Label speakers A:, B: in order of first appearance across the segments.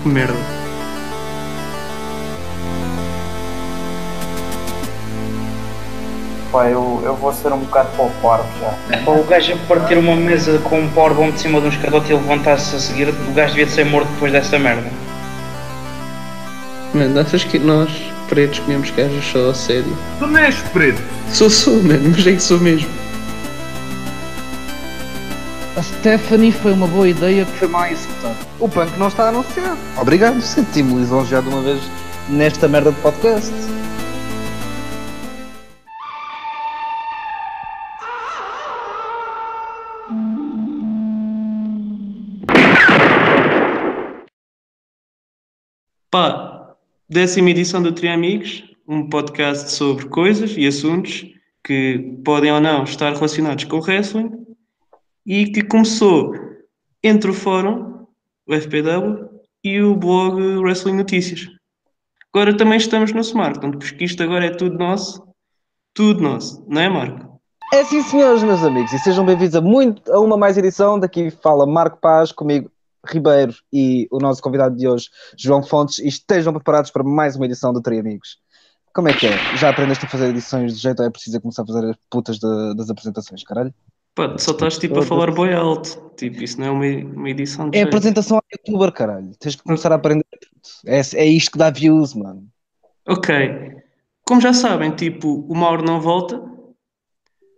A: merda.
B: Pá, eu vou ser um bocado para o parvo já.
C: Pá, o gajo a partir uma mesa com um powerbomb de cima de um escadote e levantar-se a seguir, o gajo devia de ser morto depois dessa merda.
A: Mano, achas que nós, pretos, comemos gajos só a sério?
D: Tu não és preto.
A: Sou, mano, mas é que sou mesmo.
E: A Stephanie foi uma boa ideia que foi mal executada. O punk não está anunciado. Obrigado, senti-me lisonjeado uma vez nesta merda de podcast.
A: Pá, 10ª edição do Triamigos, um podcast sobre coisas e assuntos que podem ou não estar relacionados com o wrestling e que começou entre o fórum, o FPW, e o blog Wrestling Notícias. Agora também estamos no smartphone, porque isto agora é tudo nosso, não é, Marco?
E: É sim, senhores, meus amigos, e sejam bem-vindos a uma mais edição. Daqui fala Marco Paz, comigo Ribeiro e o nosso convidado de hoje, João Fontes, e estejam preparados para mais uma edição do Triamigos. Como é que é? Já aprendeste a fazer edições de jeito ou é preciso começar a fazer as putas das apresentações, caralho?
A: Pá, só estás tipo a falar boi alto, tipo, isso não é uma edição de
E: É
A: jeito.
E: apresentação a youtuber, caralho. Tens que começar a aprender. É isto que dá views, mano.
A: Ok, como já sabem, tipo, o Mauro não volta,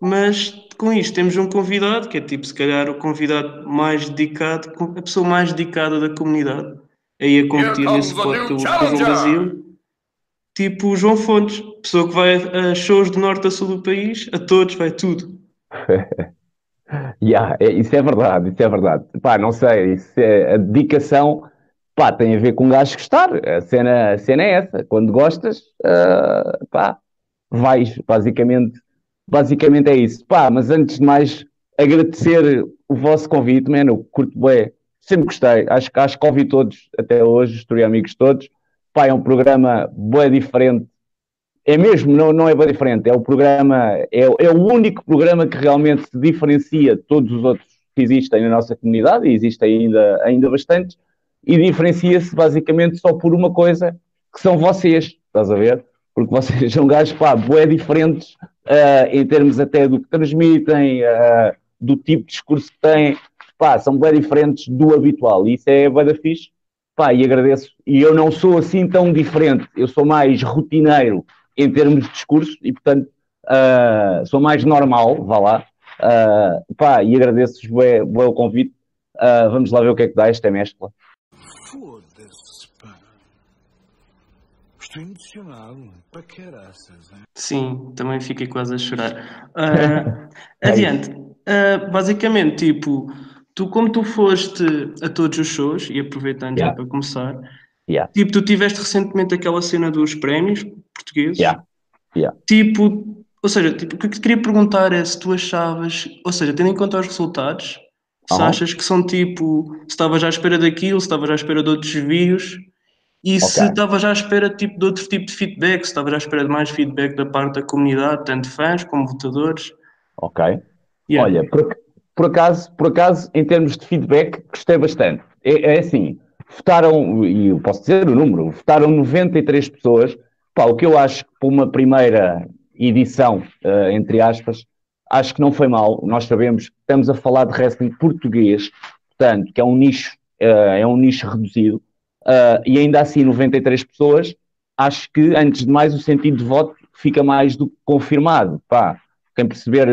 A: mas com isto temos um convidado, que é tipo, se calhar o convidado mais dedicado, a pessoa mais dedicada da comunidade, aí a competir nesse spot pelo Brasil, tipo o João Fontes, pessoa que vai a shows do norte a sul do país, a todos, vai tudo.
F: Isso é verdade, isso é verdade. Pá, não sei, a dedicação, pá, tem a ver com um gajo gostar. A cena é essa. Quando gostas, pá, vais, basicamente é isso. Pá, mas antes de mais, agradecer o vosso convite, mano, eu curto bem, sempre gostei. Acho que ouvi todos até hoje, os amigos todos. Pá, é um programa bem diferente. É mesmo, não é bem diferente. É o programa, é o único programa que realmente se diferencia de todos os outros que existem na nossa comunidade, e existem ainda bastantes, e diferencia-se basicamente só por uma coisa, que são vocês, estás a ver? Porque vocês são gajos, pá, bué diferentes, em termos até do que transmitem, do tipo de discurso que têm, pá, são bué diferentes do habitual, e isso é bué da fixe, pá, e agradeço. E eu não sou assim tão diferente, eu sou mais rotineiro em termos de discurso e, portanto, sou mais normal, vá lá, pá, e agradeço-vos bué o convite. Vamos lá ver o que é que dá esta mescla.
D: Foda-se, pá. Estou emocionado, para caraças. Hein?
A: Sim, também fiquei quase a chorar. Adiante. Basicamente, tipo, como tu foste a todos os shows, e aproveitando já para começar, tipo, tu tiveste recentemente aquela cena dos prémios portugueses. Tipo, ou seja, tipo, o que eu te queria perguntar é se tu achavas, ou seja, tendo em conta os resultados, se achas que são tipo, se estavas à espera daquilo, se estavas à espera de outros desvios, e se estavas à espera tipo, de outro tipo de feedback, se estavas à espera de mais feedback da parte da comunidade, tanto fãs como votadores.
F: Ok. Olha, por acaso, em termos de feedback, gostei bastante. É assim, votaram, e eu posso dizer o número, votaram 93 pessoas. Pá, o que eu acho que para uma primeira edição, entre aspas, acho que não foi mal. Nós sabemos que estamos a falar de wrestling português, portanto, que é um nicho reduzido, e ainda assim 93 pessoas, acho que, antes de mais, o sentido de voto fica mais do que confirmado. Pá, quem perceber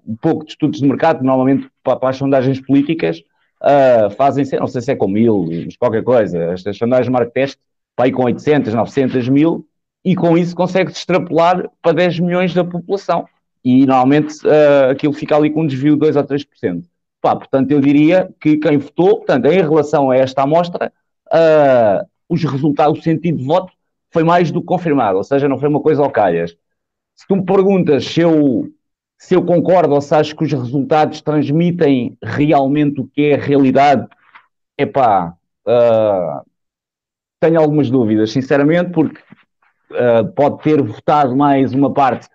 F: um pouco de estudos de mercado, normalmente para as sondagens políticas, fazem, não sei se é com 1000, mas qualquer coisa, estas sondagens market para aí com 800, 900 mil, e com isso consegue-se extrapolar para 10 milhões da população. E normalmente aquilo fica ali com um desvio de 2 a 3%. Pá, portanto, eu diria que quem votou, portanto, em relação a esta amostra, os resultados, o sentido de voto foi mais do que confirmado, ou seja, não foi uma coisa ao calhas. Se tu me perguntas se eu concordo ou se acho que os resultados transmitem realmente o que é a realidade, epá, tenho algumas dúvidas, sinceramente, porque pode ter votado mais uma parte,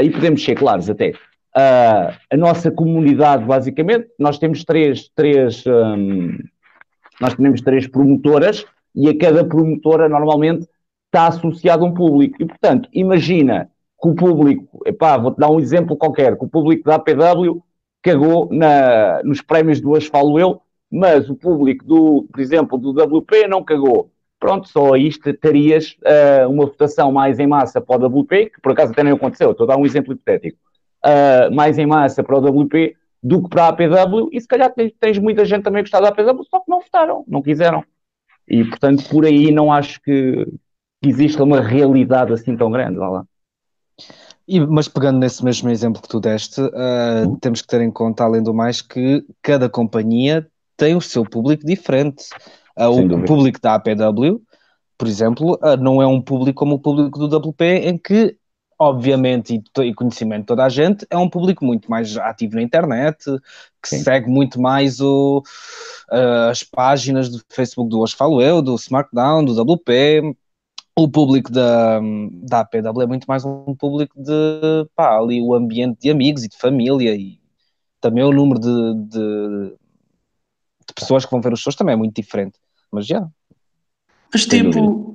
F: e podemos ser claros até. A nossa comunidade, basicamente, nós temos três promotoras e a cada promotora normalmente está associado um público. E, portanto, imagina que o público, vou-te dar um exemplo qualquer, que o público da APW cagou nos prémios do hoje falo eu, mas o público, por exemplo, do WP não cagou. Pronto, só aí terias uma votação mais em massa para o WP, que por acaso até nem aconteceu, estou a dar um exemplo hipotético, mais em massa para o WP do que para a APW, e se calhar tens muita gente também a gostar da APW, só que não votaram, não quiseram. E, portanto, por aí não acho que exista uma realidade assim tão grande, vá lá.
E: Mas pegando nesse mesmo exemplo que tu deste, temos que ter em conta, além do mais, que cada companhia tem o seu público diferente. O público da APW, por exemplo, não é um público como o público do WP, em que, obviamente, e conhecimento de toda a gente, é um público muito mais ativo na internet, que segue muito mais as páginas do Facebook do Hoje Falo Eu, do SmackDown, do WP. O público da APW é muito mais um público de, ali o ambiente de amigos e de família, e também o número de pessoas que vão ver os shows também é muito diferente. Mas já.
A: Mas tipo,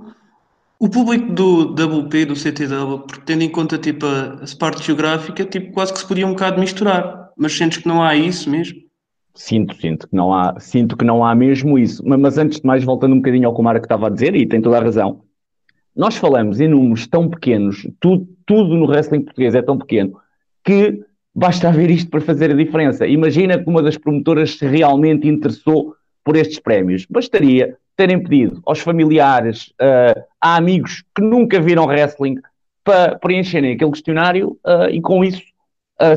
A: o público do WP, do CTW, tendo em conta tipo a parte geográfica, tipo, quase que se podia um bocado misturar. Mas sentes que não há isso mesmo?
F: Sinto que não há mesmo isso. Mas antes de mais, voltando um bocadinho ao que o Marco estava a dizer, e tem toda a razão, nós falamos em números tão pequenos, tudo no wrestling português é tão pequeno, que basta ver isto para fazer a diferença. Imagina que uma das promotoras se realmente interessou por estes prémios. Bastaria terem pedido aos familiares, a amigos que nunca viram wrestling, para preencherem aquele questionário, e com isso,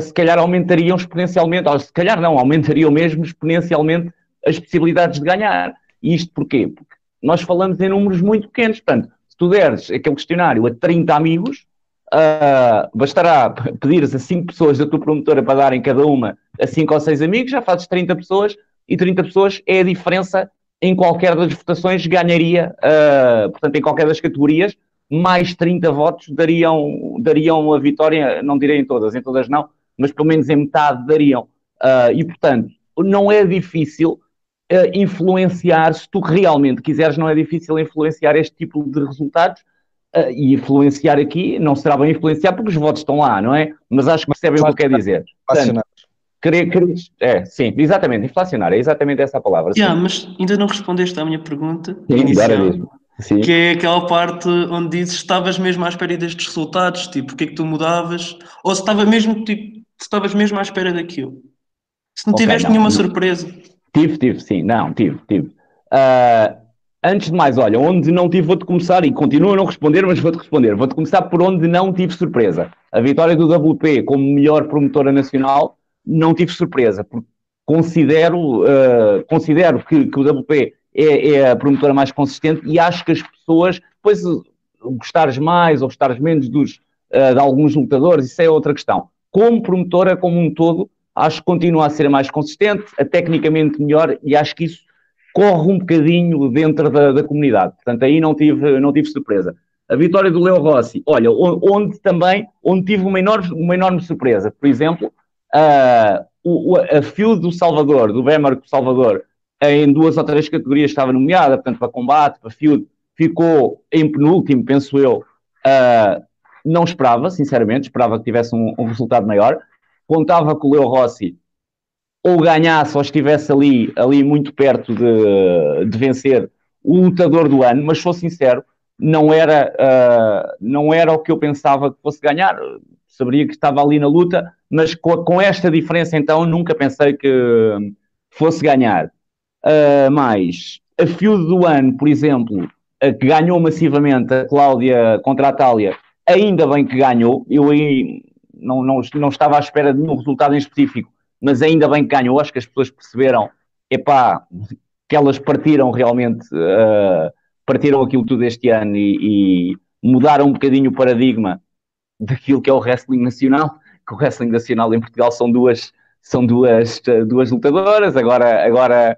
F: se calhar aumentariam exponencialmente, ou se calhar não, aumentariam mesmo exponencialmente as possibilidades de ganhar. E isto porquê? Porque nós falamos em números muito pequenos. Portanto, se tu deres aquele questionário a 30 amigos, bastará pedires a 5 pessoas da tua promotora para darem cada uma a 5 ou 6 amigos, já fazes 30 pessoas, e 30 pessoas é a diferença em qualquer das votações, ganharia, portanto, em qualquer das categorias, mais 30 votos dariam a vitória, não direi em todas não, mas pelo menos em metade dariam. E, portanto, não é difícil influenciar, se tu realmente quiseres, não é difícil influenciar este tipo de resultados. E influenciar aqui não será bem influenciar porque os votos estão lá, não é? Mas acho que percebem o que eu quero dizer. Portanto, sim, exatamente, inflacionar, é exatamente essa a palavra.
A: Mas ainda não respondeste à minha pergunta inicial, que é aquela parte onde dizes que estavas mesmo à espera destes resultados, tipo, o que é que tu mudavas, ou se estavas mesmo à espera daquilo. Se não tiveste nenhuma surpresa.
F: Tive. Antes de mais, olha, onde não tive, vou-te começar, e continuo a não responder, mas vou-te responder. Vou-te começar por onde não tive surpresa. A vitória do WP como melhor promotora nacional, não tive surpresa, porque considero que o WP é a promotora mais consistente, e acho que as pessoas, depois gostares mais ou gostares menos de alguns lutadores, isso é outra questão. Como promotora, como um todo, acho que continua a ser a mais consistente, a tecnicamente melhor, e acho que isso corre um bocadinho dentro da comunidade. Portanto, aí não tive surpresa. A vitória do Leo Rossi, olha, onde tive uma enorme surpresa. Por exemplo, a feud do Salvador, do Bemer com o Salvador, em 2 ou 3 categorias estava nomeada, portanto, para combate, para feud, ficou em penúltimo, penso eu. Não esperava, sinceramente, esperava que tivesse um resultado maior. Contava com o Leo Rossi ou ganhasse ou estivesse ali muito perto de vencer o lutador do ano, mas sou sincero, não era o que eu pensava que fosse ganhar. Saberia que estava ali na luta, mas com esta diferença então nunca pensei que fosse ganhar. Mas a feud do ano, por exemplo, que ganhou massivamente a Cláudia contra a Thalia, ainda bem que ganhou. Eu aí não estava à espera de nenhum resultado em específico, mas ainda bem que ganhou. Acho que as pessoas perceberam que elas partiram realmente, partiram aquilo tudo este ano e mudaram um bocadinho o paradigma daquilo que é o wrestling nacional, que o wrestling nacional em Portugal são duas lutadoras, agora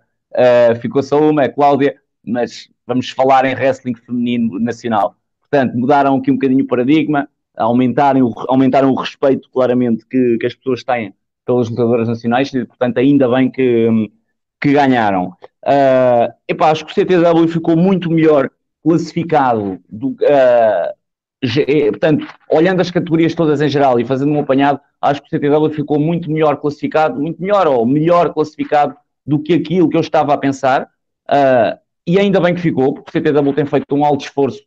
F: ficou só uma, a Cláudia, mas vamos falar em wrestling feminino nacional. Portanto, mudaram aqui um bocadinho o paradigma, aumentaram o respeito claramente que as pessoas têm pelas lutadoras nacionais, e portanto ainda bem que ganharam. Acho que o CTW ficou muito melhor classificado portanto, olhando as categorias todas em geral e fazendo um apanhado, acho que o CTW ficou muito melhor classificado, muito melhor ou melhor classificado do que aquilo que eu estava a pensar, e ainda bem que ficou, porque o CTW tem feito um alto esforço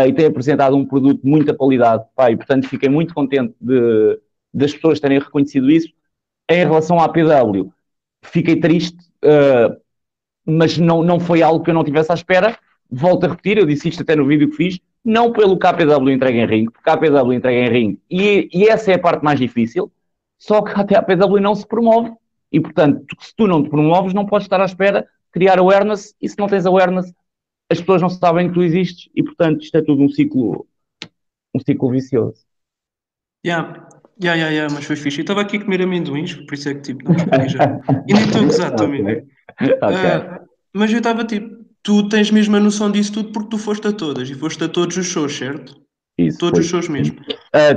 F: e tem apresentado um produto de muita qualidade, e portanto fiquei muito contente das pessoas terem reconhecido isso. Em relação à APW, fiquei triste, mas não foi algo que eu não tivesse à espera. Volto a repetir, eu disse isto até no vídeo que fiz, não pelo KPW entrega em ringue, porque a KPW entrega em ringue, e essa é a parte mais difícil, só que até a KPW não se promove, e portanto, se tu não te promoves, não podes estar à espera de criar awareness, e se não tens awareness, as pessoas não sabem que tu existes, e portanto, isto é tudo um ciclo vicioso.
A: Mas foi fixe. Eu estava aqui a comer amendoins, por isso é que tipo, não respondi já. E nem estou a gozar também. Mas eu estava tipo, tu tens mesmo a noção disso tudo porque tu foste a todas e foste a todos os shows, certo?
F: Isso,
A: todos os shows mesmo.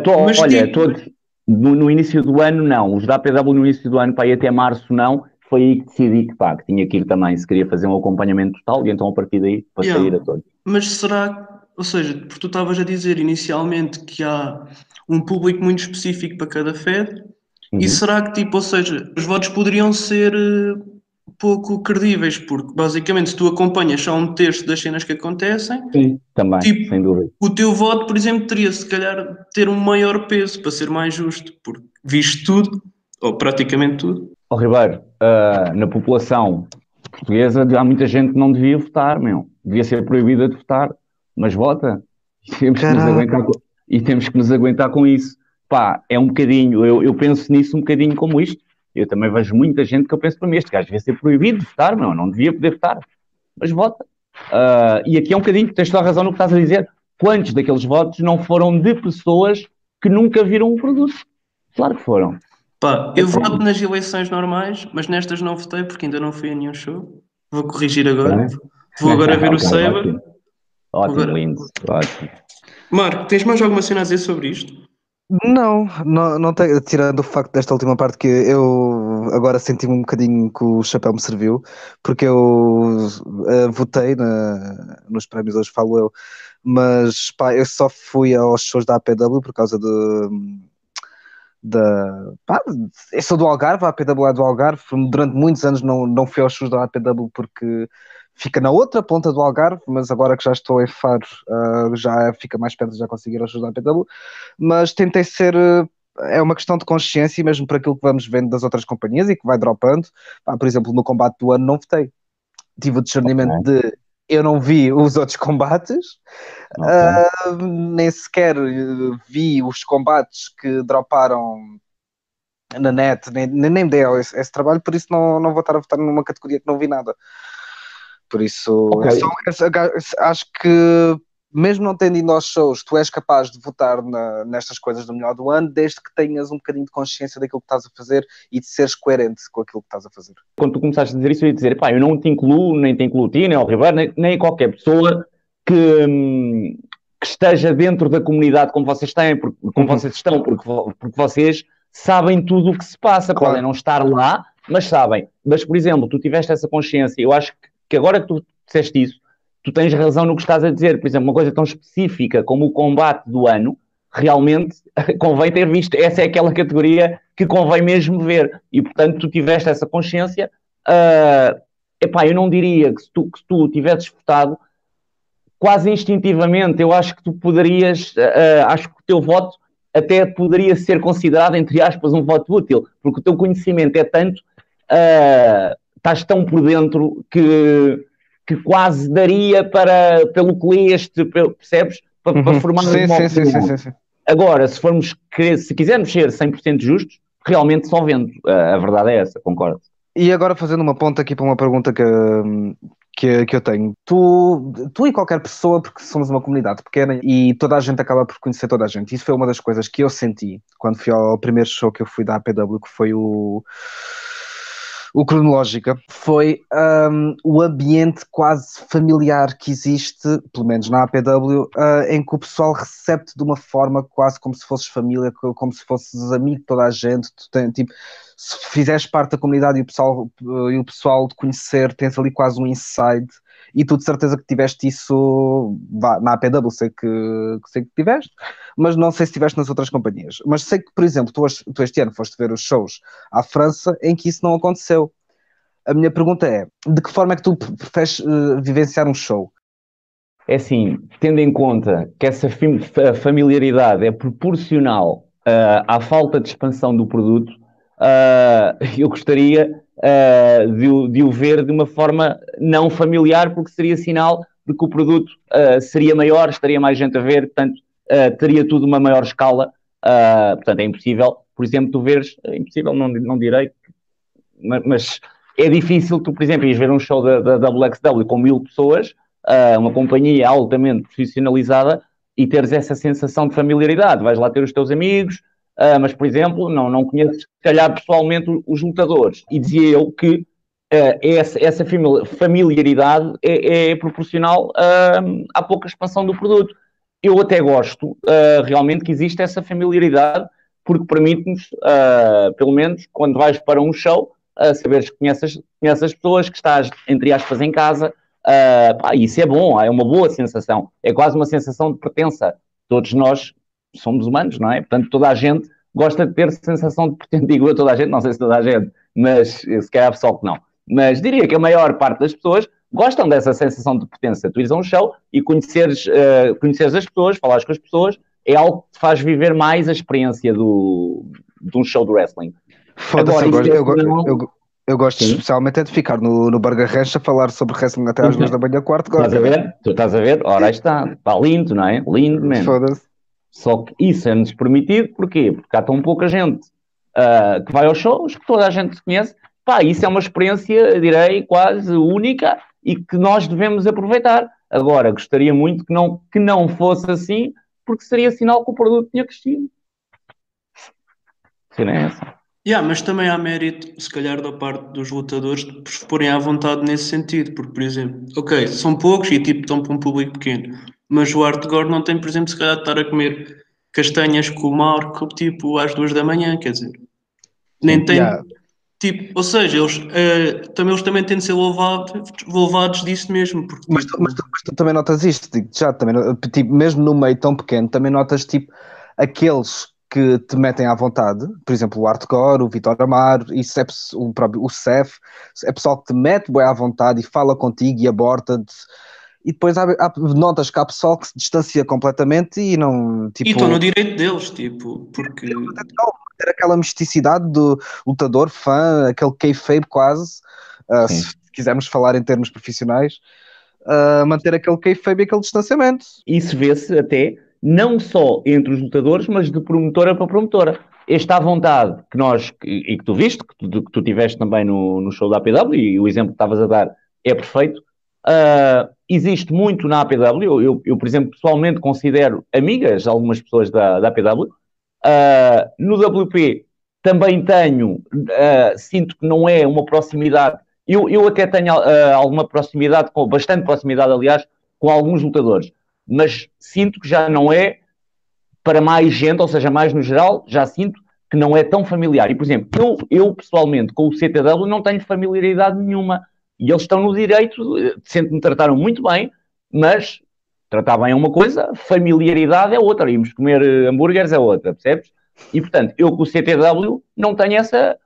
F: Todos no início do ano não, os da APW no início do ano para ir até março não, foi aí que decidi que tinha que ir também, se queria fazer um acompanhamento total, e então a partir daí para sair a todos.
A: Mas será, ou seja, porque tu estavas a dizer inicialmente que há um público muito específico para cada Fed, e será que tipo, ou seja, os votos poderiam ser pouco credíveis, porque basicamente se tu acompanhas só um terço das cenas que acontecem,
F: sim, também, tipo, sem dúvida.
A: O teu voto, por exemplo, teria se calhar ter um maior peso para ser mais justo, porque viste tudo, ou praticamente tudo.
F: Ribeiro, na população portuguesa há muita gente que não devia votar, devia ser proibida de votar, mas vota, e temos que nos aguentar com isso. É um bocadinho, eu penso nisso um bocadinho como isto. Eu também vejo muita gente que eu penso para mim, este gajo devia ser proibido de votar, não devia poder votar, mas vota. E aqui é um bocadinho, tens toda a razão no que estás a dizer, quantos daqueles votos não foram de pessoas que nunca viram o produto? Claro que foram.
A: Eu voto nas eleições normais, mas nestas não votei porque ainda não fui a nenhum show. Vou corrigir agora. Vou agora ver o Saber.
F: Ótimo, lindo. Ótimo.
A: Marco, tens mais alguma cena a dizer sobre isto?
E: Não tenho, tirando o facto desta última parte que eu agora senti-me um bocadinho que o chapéu me serviu, porque eu votei nos prémios hoje, falo eu, mas eu só fui aos shows da APW por causa eu sou do Algarve, a APW é do Algarve, durante muitos anos não fui aos shows da APW porque fica na outra ponta do Algarve, mas agora que já estou em Faro, já fica mais perto de já conseguir aos shows da APW, mas tentei ser, é uma questão de consciência, mesmo para aquilo que vamos vendo das outras companhias e que vai dropando. Por exemplo, no combate do ano não votei, tive o discernimento de eu não vi os outros combates, nem sequer vi os combates que droparam na net, nem dei esse trabalho, por isso não vou estar a votar numa categoria que não vi nada. Por isso, acho que mesmo não tendo ido aos shows, tu és capaz de votar nestas coisas do melhor do ano, desde que tenhas um bocadinho de consciência daquilo que estás a fazer e de seres coerente com aquilo que estás a fazer.
F: Quando tu começaste a dizer isso, eu ia dizer, eu não te incluo, nem te incluo ti, nem ao Ribeiro, nem qualquer pessoa que esteja dentro da comunidade como vocês têm, como vocês estão, porque vocês sabem tudo o que se passa, podem não estar lá, mas sabem. Mas, por exemplo, tu tiveste essa consciência, eu acho que agora que tu disseste isso, tu tens razão no que estás a dizer. Por exemplo, uma coisa tão específica como o combate do ano, realmente convém ter visto. Essa é aquela categoria que convém mesmo ver. E, portanto, tu tiveste essa consciência. Eu não diria que se tu tivesses votado, quase instintivamente, eu acho que tu poderias, acho que o teu voto até poderia ser considerado, entre aspas, um voto útil, porque o teu conhecimento é tanto, estás tão por dentro que quase daria pelo que leste, percebes? Para formar uma opinião. Sim. Agora, se quisermos ser 100% justos, realmente só vendo. A verdade é essa, concordo.
E: E agora fazendo uma ponta aqui para uma pergunta que eu tenho. Tu e qualquer pessoa, porque somos uma comunidade pequena e toda a gente acaba por conhecer toda a gente. Isso foi uma das coisas que eu senti quando fui ao primeiro show que eu fui da APW, que foi o o Cronológica, foi o ambiente quase familiar que existe, pelo menos na APW, em que o pessoal recebe-te de uma forma quase como se fosses família, como se fosses amigo de toda a gente. Tipo, se fizeres parte da comunidade e o pessoal de conhecer, tens ali quase um inside. E tu de certeza que tiveste isso na APW, sei que tiveste, mas não sei se tiveste nas outras companhias. Mas sei que, por exemplo, tu este ano foste ver os shows à França em que isso não aconteceu. A minha pergunta é, de que forma é que tu preferes vivenciar um show?
F: É assim, tendo em conta que essa familiaridade é proporcional à falta de expansão do produto, eu gostaria de o ver de uma forma não familiar, porque seria sinal de que o produto seria maior, estaria mais gente a ver, portanto, teria tudo uma maior escala. Portanto, é impossível, por exemplo, tu veres, é impossível, não direi, mas é difícil tu, por exemplo, ires ver um show da WXW com 1000 pessoas, uma companhia altamente profissionalizada, e teres essa sensação de familiaridade. Vais lá ter os teus amigos, mas, por exemplo, não conheces, se calhar, pessoalmente os lutadores. E dizia eu que essa familiaridade é proporcional à pouca expansão do produto. Eu até gosto, realmente, que existe essa familiaridade, porque permite-nos, pelo menos, quando vais para um show, saberes que conheces as pessoas, que estás, entre aspas, em casa. Isso é bom, é uma boa sensação, é quase uma sensação de pertença. Todos nós somos humanos, não é? Portanto, toda a gente gosta de ter sensação de pertença. Digo eu, toda a gente, não sei se toda a gente, mas se calhar pessoal que não. Mas diria que a maior parte das pessoas gostam dessa sensação de pertença. Tu ires a um show e conheceres as pessoas, falares com as pessoas, é algo que te faz viver mais a experiência de um show de wrestling.
E: Foda-se, eu gosto especialmente de ficar no Burger Ranch a falar sobre wrestling até às 2 da manhã, quarto.
F: Estás a ver? Tu estás a ver? Ora, aí está. Está lindo, não é? Lindo mesmo.
E: Foda-se.
F: Só que isso é-nos permitido, porquê? Porque há tão pouca gente que vai aos shows, que toda a gente se conhece. Isso é uma experiência, direi, quase única e que nós devemos aproveitar. Agora, gostaria muito que não fosse assim, porque seria sinal que o produto tinha crescido. Sim, não é essa?
A: Mas também há mérito, se calhar, da parte dos lutadores de se porem à vontade nesse sentido, porque, por exemplo, ok, são poucos e tipo estão para um público pequeno, mas o Hardcore não tem, por exemplo, se calhar de estar a comer castanhas com o Marco, tipo, às 2 da manhã, quer dizer, nem tem, tipo, ou seja, eles também têm de ser louvados disso mesmo. Porque,
E: mas tu também notas isto, tipo, mesmo no meio tão pequeno, também notas, tipo, aqueles que te metem à vontade, por exemplo, o Hardcore, o Vitor Amaro, o Cef, é pessoal que te mete bem à vontade e fala contigo e aborda-te, e depois notas que há pessoal que se distancia completamente e não, tipo...
A: E estão no direito deles, tipo, porque...
E: Ter aquela misticidade do lutador, fã, aquele kayfabe quase, se quisermos falar em termos profissionais, manter aquele kayfabe e aquele distanciamento.
F: Isso vê-se até não só entre os lutadores, mas de promotora para promotora. Esta vontade que nós, e que tu viste, que tu tiveste também no show da APW, e o exemplo que estavas a dar é perfeito, existe muito na APW. Eu, por exemplo, pessoalmente considero amigas algumas pessoas da APW. No WP também tenho, sinto que não é uma proximidade, eu até tenho alguma proximidade, bastante proximidade, aliás, com alguns lutadores, mas sinto que já não é para mais gente, ou seja, mais no geral, já sinto que não é tão familiar. E, por exemplo, eu pessoalmente com o CTW não tenho familiaridade nenhuma, e eles estão no direito, sempre me trataram muito bem, mas tratar bem é uma coisa, familiaridade é outra, irmos comer hambúrgueres é outra, percebes? E, portanto, eu com o CTW não tenho essa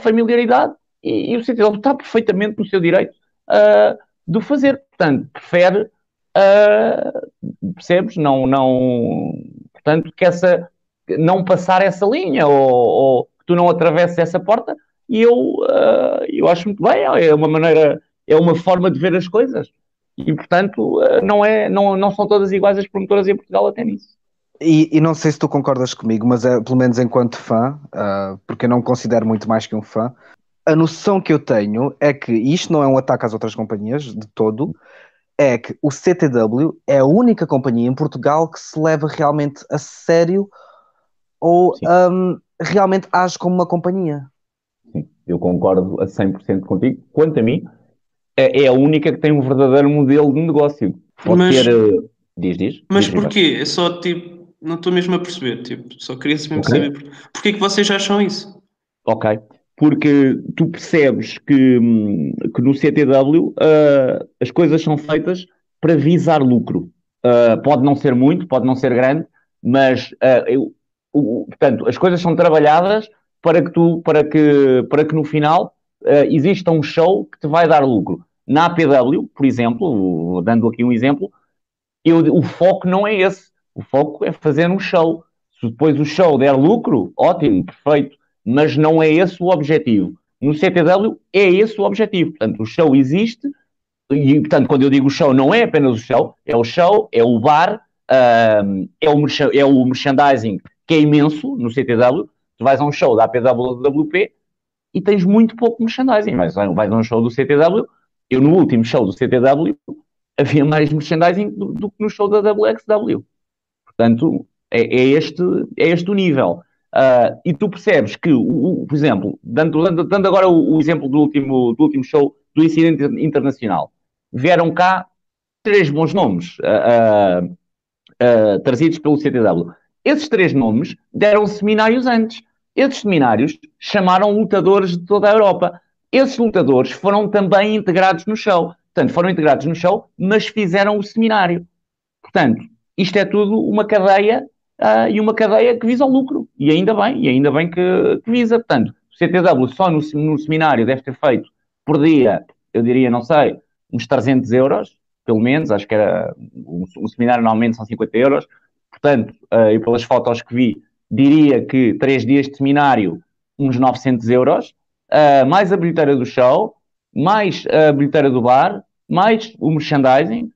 F: familiaridade, e o CTW está perfeitamente no seu direito de o fazer. Portanto, prefere, percebes? Portanto, não passar essa linha, ou que tu não atravesses essa porta, e eu acho muito bem, é uma forma de ver as coisas. E, portanto, não são todas iguais as promotoras em Portugal até nisso.
E: E não sei se tu concordas comigo, mas pelo menos enquanto fã, porque eu não me considero muito mais que um fã, a noção que eu tenho é que, e isto não é um ataque às outras companhias de todo, é que o CTW é a única companhia em Portugal que se leva realmente a sério ou realmente age como uma companhia.
F: Sim. Eu concordo a 100% contigo. Quanto a mim, é a única que tem um verdadeiro modelo de negócio. Pode ter... Diz.
A: Mas porquê? É só, tipo, não estou mesmo a perceber, tipo, só queria mesmo saber porquê que vocês acham isso?
F: Ok. Porque tu percebes que no CTW as coisas são feitas para visar lucro. Pode não ser muito, pode não ser grande, mas portanto, as coisas são trabalhadas para que no final exista um show que te vai dar lucro. Na APW, por exemplo, dando aqui um exemplo, o foco não é esse. O foco é fazer um show. Se depois o show der lucro, ótimo, perfeito. Mas não é esse o objetivo. No CTW é esse o objetivo. Portanto, o show existe e, portanto, quando eu digo show, não é apenas o show, é o bar, é o merchandising, que é imenso no CTW. Tu vais a um show da APW ou do WP e tens muito pouco merchandising. Vais a um show do CTW. Eu, no último show do CTW, havia mais merchandising do que no show da WXW. Portanto, é este o nível. E tu percebes que, por exemplo, dando agora o exemplo do último show do Incidente Internacional, vieram cá 3 bons nomes trazidos pelo CTW. Esses 3 nomes deram seminários antes. Esses seminários chamaram lutadores de toda a Europa. Esses lutadores foram também integrados no show. Portanto, foram integrados no show, mas fizeram o seminário. Portanto, isto é tudo uma cadeia e uma cadeia que visa o lucro. E ainda bem que visa. Portanto, o CTW só no seminário deve ter feito por dia, eu diria, não sei, uns 300 euros, pelo menos. Acho que era um seminário normalmente são 50 euros. Portanto, eu pelas fotos que vi, diria que 3 dias de seminário, uns 900 euros, mais a bilheteira do show, mais a bilheteira do bar, mais o merchandising.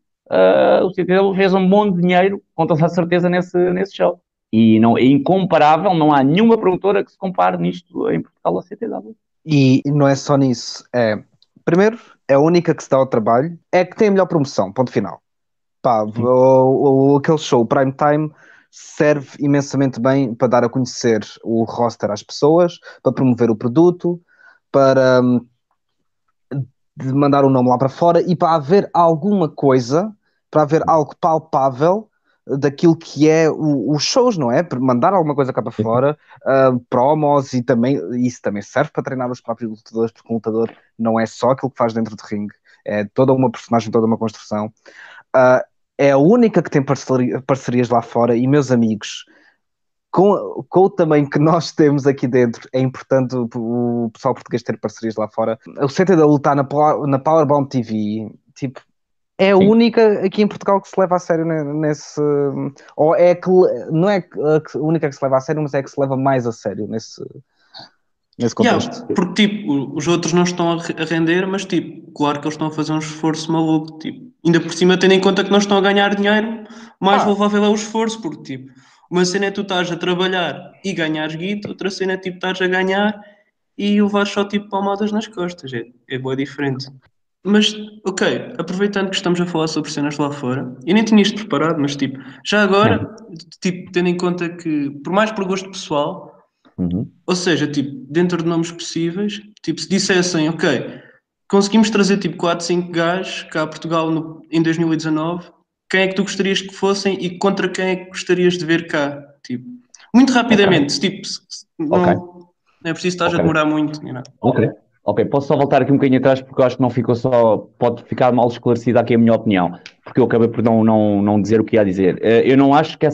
F: O CTW fez um bom dinheiro, com toda a certeza, nesse show. E não, é incomparável, não há nenhuma promotora que se compare nisto em Portugal ao CTW.
E: E não é só nisso. Primeiro, é a única que se dá ao trabalho, é que tem a melhor promoção, ponto final. Aquele show, o Prime Time, serve imensamente bem para dar a conhecer o roster às pessoas, para promover o produto, para mandar o nome lá para fora e para haver alguma coisa, para haver algo palpável daquilo que é os shows, não é? Para mandar alguma coisa cá para fora, promos, e também isso também serve para treinar os próprios lutadores, porque um lutador não é só aquilo que faz dentro do ringue, é toda uma personagem, toda uma construção. É a única que tem parcerias lá fora, e meus amigos, com o tamanho que nós temos aqui dentro, é importante o pessoal português ter parcerias lá fora. O CTW está na Powerbomb TV, tipo, é a única aqui em Portugal que se leva a sério nesse... Ou é que não é a única que se leva a sério, mas é que se leva mais a sério nesse contexto.
A: Porque, tipo, os outros não estão a render, mas, tipo, claro que eles estão a fazer um esforço maluco, tipo, ainda por cima, tendo em conta que não estão a ganhar dinheiro, mais louvável é o esforço, porque, tipo, uma cena é tu estás a trabalhar e ganhares guito, outra cena é, tipo, estás a ganhar e levares só, tipo, palmadas nas costas, é boa diferente. Mas, ok, aproveitando que estamos a falar sobre cenas lá fora, eu nem tinha isto preparado, mas, tipo, já agora, tipo, tendo em conta que, por mais por gosto pessoal, ou seja, tipo, dentro de nomes possíveis, tipo, se dissessem, ok, conseguimos trazer tipo 4, 5 gajos cá a Portugal em 2019, quem é que tu gostarias que fossem e contra quem é que gostarias de ver cá? Tipo, muito rapidamente, tipo, não é preciso estar a demorar muito. Nem nada.
F: Ok, posso só voltar aqui um bocadinho atrás, porque eu acho que não ficou só, pode ficar mal esclarecida aqui a minha opinião, porque eu acabei por não dizer o que ia dizer. Eu não acho que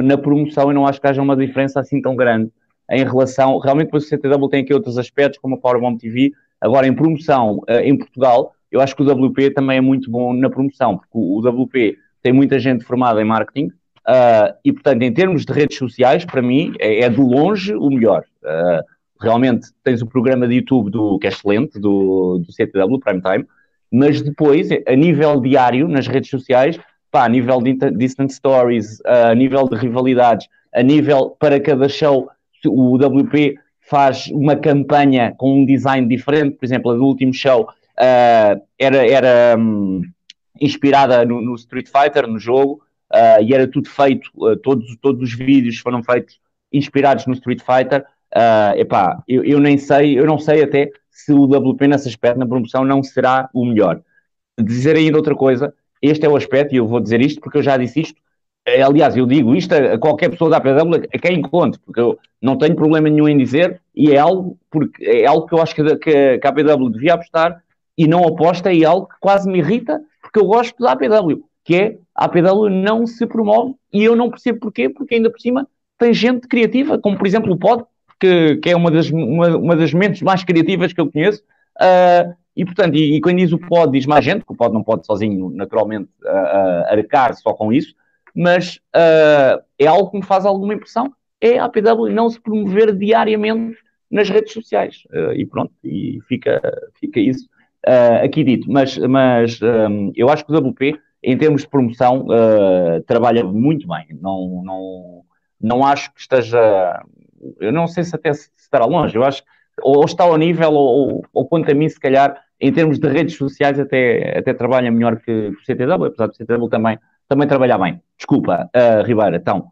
F: na promoção, eu não acho que haja uma diferença assim tão grande em relação, realmente depois o CTW tem aqui outros aspectos, como a Powerbomb TV. Agora, em promoção em Portugal, eu acho que o WP também é muito bom na promoção, porque o WP tem muita gente formada em marketing, e portanto, em termos de redes sociais, para mim, é de longe o melhor. Realmente tens o programa de YouTube que é excelente, do CTW, Prime Time, mas depois, a nível diário, nas redes sociais, a nível de Distant Stories, a nível de rivalidades, a nível para cada show, o WP faz uma campanha com um design diferente. Por exemplo, a do último show era inspirada no Street Fighter, no jogo, e era tudo feito, todos os vídeos foram feitos inspirados no Street Fighter. epá, eu não sei até se o WP nesse aspecto, na promoção, não será o melhor. Dizer ainda outra coisa, este é o aspecto, e eu vou dizer isto porque eu já disse isto, aliás, eu digo isto a qualquer pessoa da APW, a quem encontro, porque eu não tenho problema nenhum em dizer, e é algo que eu acho que a APW devia apostar, e não aposta, e é algo que quase me irrita, porque eu gosto da APW, que é a APW não se promove, e eu não percebo porquê, porque ainda por cima tem gente criativa, como por exemplo o Pod, que é uma das mentes mais criativas que eu conheço, e portanto, e quando diz o Pod, diz mais gente, porque o Pod não pode sozinho, naturalmente, arcar só com isso, mas é algo que me faz alguma impressão, é a APW não se promover diariamente nas redes sociais, e pronto, e fica isso aqui dito, mas eu acho que o WP, em termos de promoção, trabalha muito bem, não acho que esteja, eu não sei se até se estará longe, eu acho que ou está ao nível, ou quanto a mim, se calhar, em termos de redes sociais, até trabalha melhor que o CTW, apesar do CTW também trabalhar bem. Desculpa, Ribeira, então,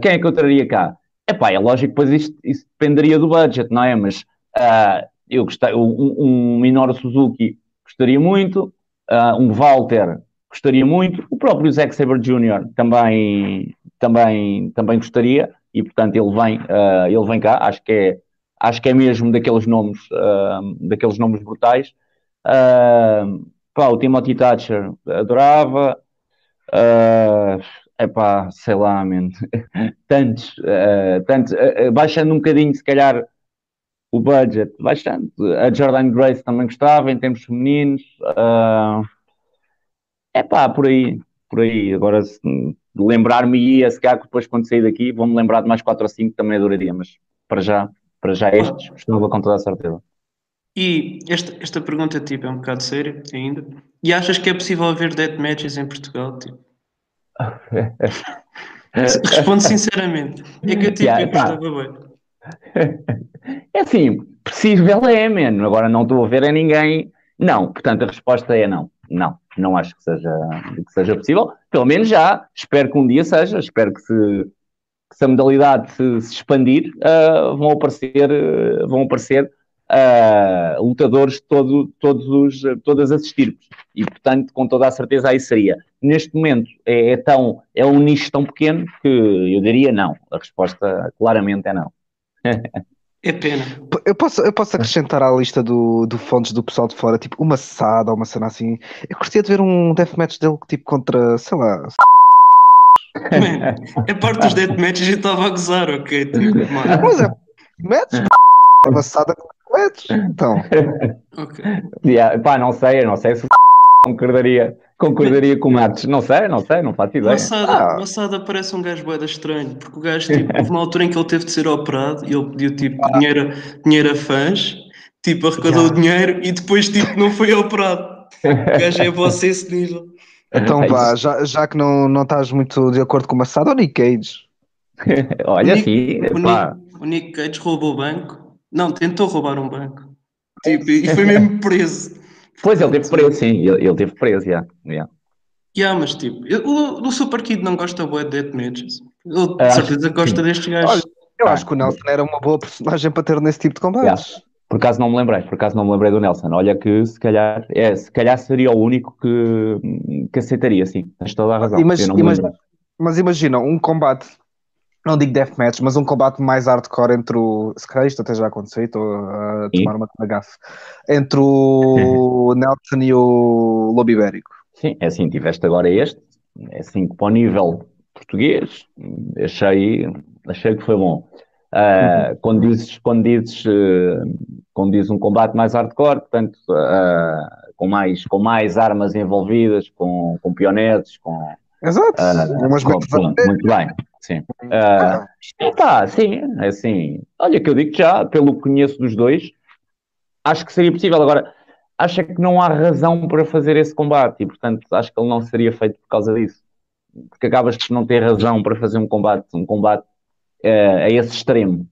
F: quem é que eu traria cá? Epá, é lógico que depois isso dependeria do budget, não é? Mas eu gostei, um Minoru Suzuki gostaria muito, um Walter gostaria muito, o próprio Zack Sabre Jr. também gostaria, e portanto ele vem cá, acho que é mesmo daqueles nomes brutais. O Timothy Thatcher adorava. Epá, sei lá, man. tantos, baixando um bocadinho, se calhar, o budget, baixando. A Jordan Grace também gostava, em termos femininos. Epá, por aí. Agora, se lembrar-me-ia, se calhar, depois quando sair daqui, vou-me lembrar de mais 4 ou 5, também adoraria, mas para já estes, gostava com toda a certeza.
A: E esta pergunta tipo, é um bocado séria ainda. E achas que é possível haver deathmatches em Portugal? Tipo? Responde sinceramente. É que eu gostava bem.
F: É assim, possível é, mano. Agora não estou a ver a ninguém. Não, portanto a resposta é não. Não acho que seja possível. Pelo menos já. Espero que um dia seja. Espero que se a modalidade se expandir, vão aparecer lutadores de todas as estirpes. E, portanto, com toda a certeza, aí seria. Neste momento, é um nicho tão pequeno que eu diria não. A resposta, claramente, é não.
A: É pena.
E: Eu posso acrescentar à lista do fontes do pessoal de fora, tipo uma Sada ou uma cena assim. Eu gostaria de ver um deathmatch dele tipo contra, sei lá.
A: Man, é parte dos deathmatches e eu estava a gozar, ok? Tipo,
E: mas é match, uma Sada com match. Então.
A: Ok.
F: Pá, não sei se concordaria com o Matos. Não sei, não faço ideia.
A: O Assada parece um gajo bué estranho, porque o gajo, tipo, houve uma altura em que ele teve de ser operado e ele pediu, tipo, dinheiro a fãs, tipo, arrecadou o dinheiro e depois, tipo, não foi operado. O gajo é você esse nível.
E: Então vá, já que não estás muito de acordo com o Assada, o Nick Cage.
F: Olha,
A: o Nick Cage roubou o banco. Não, tentou roubar um banco. Tipo, e foi mesmo preso.
F: Pois, ele teve preso, sim. Ele teve preso, já.
A: Mas tipo, o Super Kid não gosta bué de deathmatches. Ele de certeza gosta destes gajos.
E: Olha, eu acho que o Nelson era uma boa personagem para ter nesse tipo de combates.
F: Por acaso não me lembrei do Nelson. Olha que se calhar seria o único que aceitaria, sim. Tens toda a razão.
E: Mas imagina, um combate, não digo deathmatch, mas um combate mais hardcore entre o... Se calhar isto até já aconteceu, estou a tomar uma gafe. Entre o Nelson e o Lobo Ibérico.
F: Sim, é assim, tiveste agora este, é assim que para o nível português, achei que foi bom. Quando dizes um combate mais hardcore, portanto, com mais armas envolvidas, com pionetes, com...
E: Exato,
F: muito bem, sim. Sim, é assim, olha que eu digo já, pelo que conheço dos dois, acho que seria possível. Agora, acha que não há razão para fazer esse combate e, portanto, acho que ele não seria feito por causa disso. Porque acabas por não ter razão para fazer um combate a esse extremo.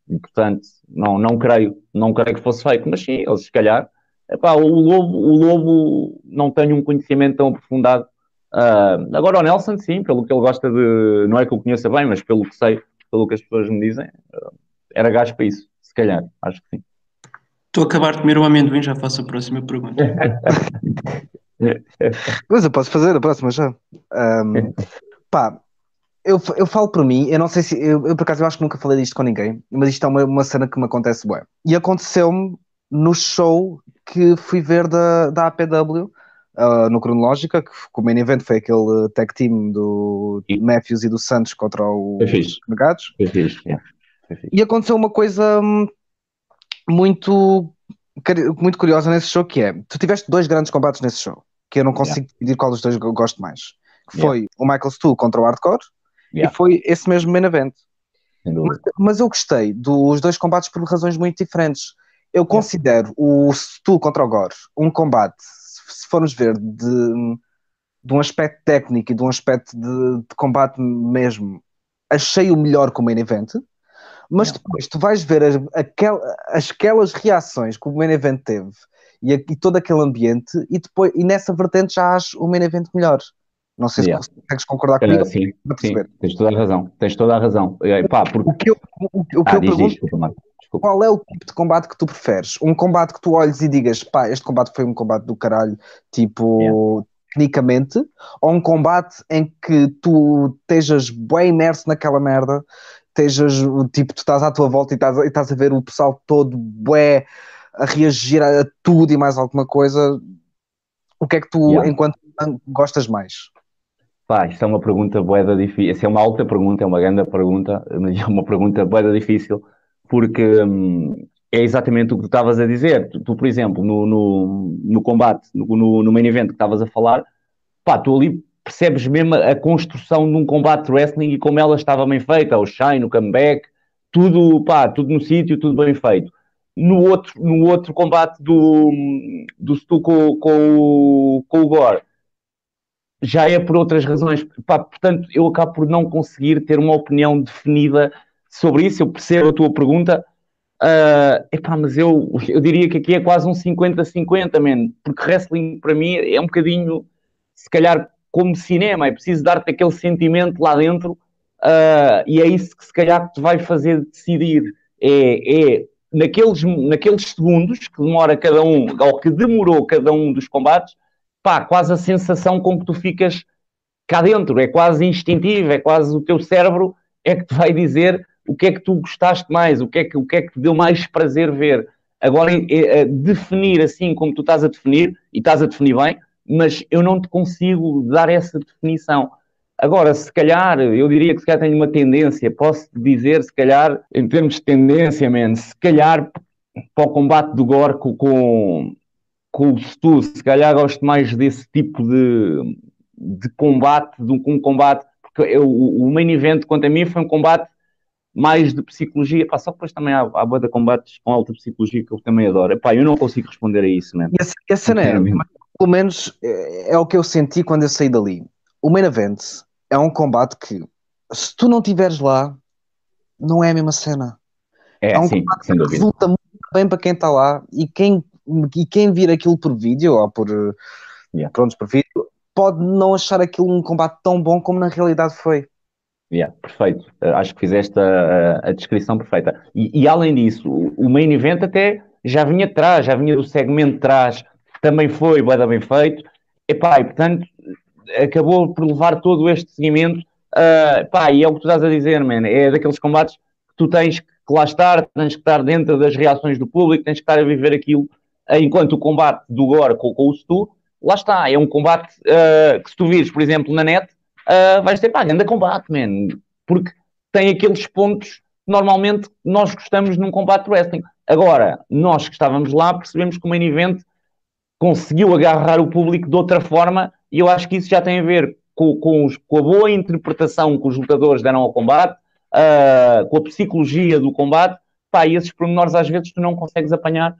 F: E, portanto, não creio que fosse feito. Mas sim, eles se calhar... o Lobo não tem um conhecimento tão aprofundado. Agora o Nelson, sim, pelo que ele gosta de... Não é que eu conheça bem, mas pelo que sei, pelo que as pessoas me dizem... era gajo para isso, se calhar, acho que sim.
A: Estou a acabar de comer o amendoim, já faço a próxima pergunta.
E: Mas eu posso fazer a próxima já. Pá, eu falo por mim, eu não sei se. Eu, por acaso, eu acho que nunca falei disto com ninguém, mas isto é uma cena que me acontece bem. E aconteceu-me no show que fui ver da APW, no Cronológica, que o main event foi aquele tag team do Matthews e do Santos contra os Negados. E aconteceu uma coisa muito curiosa nesse show, que é, tu tiveste 2 grandes combates nesse show, que eu não consigo decidir qual dos 2 eu gosto mais. Que foi o Michael Stu contra o Hardcore, e foi esse mesmo main event. Mas eu gostei dos 2 combates por razões muito diferentes. Eu considero o Stu contra o Gore um combate, se formos ver, de um aspecto técnico e de um aspecto de combate mesmo, achei o melhor que o main event. Mas depois tu vais ver aquelas reações que o main event teve e todo aquele ambiente, e nessa vertente já acho o main event melhor. Não sei se consegues concordar comigo.
F: Sim, tens toda a razão.
E: O que eu pergunto, qual é o tipo de combate que tu preferes? Um combate que tu olhes e digas, pá, este combate foi um combate do caralho, tipo, tecnicamente, ou um combate em que tu estejas bem imerso naquela merda, tipo, tu estás à tua volta e estás a ver o pessoal todo bué a reagir a tudo e mais alguma coisa. O que é que tu, enquanto gostas mais?
F: Pá, isto é uma pergunta bué da difícil. Essa é uma alta pergunta, é uma grande pergunta, mas é uma pergunta bué da difícil, porque é exatamente o que tu estavas a dizer. Tu, por exemplo, no combate, no main event que estavas a falar, pá, tu ali percebes mesmo a construção de um combate de wrestling e como ela estava bem feita, o shine, o comeback, tudo no sítio, tudo bem feito. No outro combate do Stu com o Gore, já é por outras razões. Pá, portanto, eu acabo por não conseguir ter uma opinião definida sobre isso. Eu percebo a tua pergunta, mas eu diria que aqui é quase um 50-50, man, porque wrestling para mim é um bocadinho, se calhar, como cinema, é preciso dar-te aquele sentimento lá dentro, e é isso que se calhar te vai fazer decidir. É naqueles segundos que demora cada um, ou que demorou cada um dos combates, pá, quase a sensação com que tu ficas cá dentro, é quase instintivo, é quase o teu cérebro é que te vai dizer o que é que tu gostaste mais, o que é que te deu mais prazer ver. Agora, definir assim como tu estás a definir, e estás a definir bem, mas eu não te consigo dar essa definição. Agora, se calhar, eu diria que se calhar tenho uma tendência, posso dizer, se calhar, em termos de tendência, se calhar para o combate do Gore com o Stu, se calhar gosto mais desse tipo de combate, um combate, porque o main event, quanto a mim, foi um combate mais de psicologia, pá, só que depois também há boa de combates com alta psicologia que eu também adoro. Pá, eu não consigo responder a isso, né?
E: Essa não é, pelo menos é o que eu senti quando eu saí dali. O main event é um combate que, se tu não estiveres lá, não é a mesma cena. É um combate que resulta muito bem para quem está lá, e quem vir aquilo por vídeo ou por vídeo pode não achar aquilo um combate tão bom como na realidade foi.
F: Perfeito. Acho que fizeste a descrição perfeita. E além disso, o main event até já vinha atrás, já vinha do segmento de trás, também foi bem feito. E portanto, acabou por levar todo este seguimento. E é o que tu estás a dizer, man. É daqueles combates que tu tens que lá estar, tens que estar dentro das reações do público, tens que estar a viver aquilo. Enquanto o combate do Gore com o Stu, lá está, é um combate que se tu vires, por exemplo, na net, vais ter, grande combate, man, porque tem aqueles pontos que normalmente nós gostamos num combate de wrestling. Agora, nós que estávamos lá percebemos que o main event conseguiu agarrar o público de outra forma, e eu acho que isso já tem a ver com a boa interpretação que os lutadores deram ao combate, com a psicologia do combate, e esses pormenores às vezes tu não consegues apanhar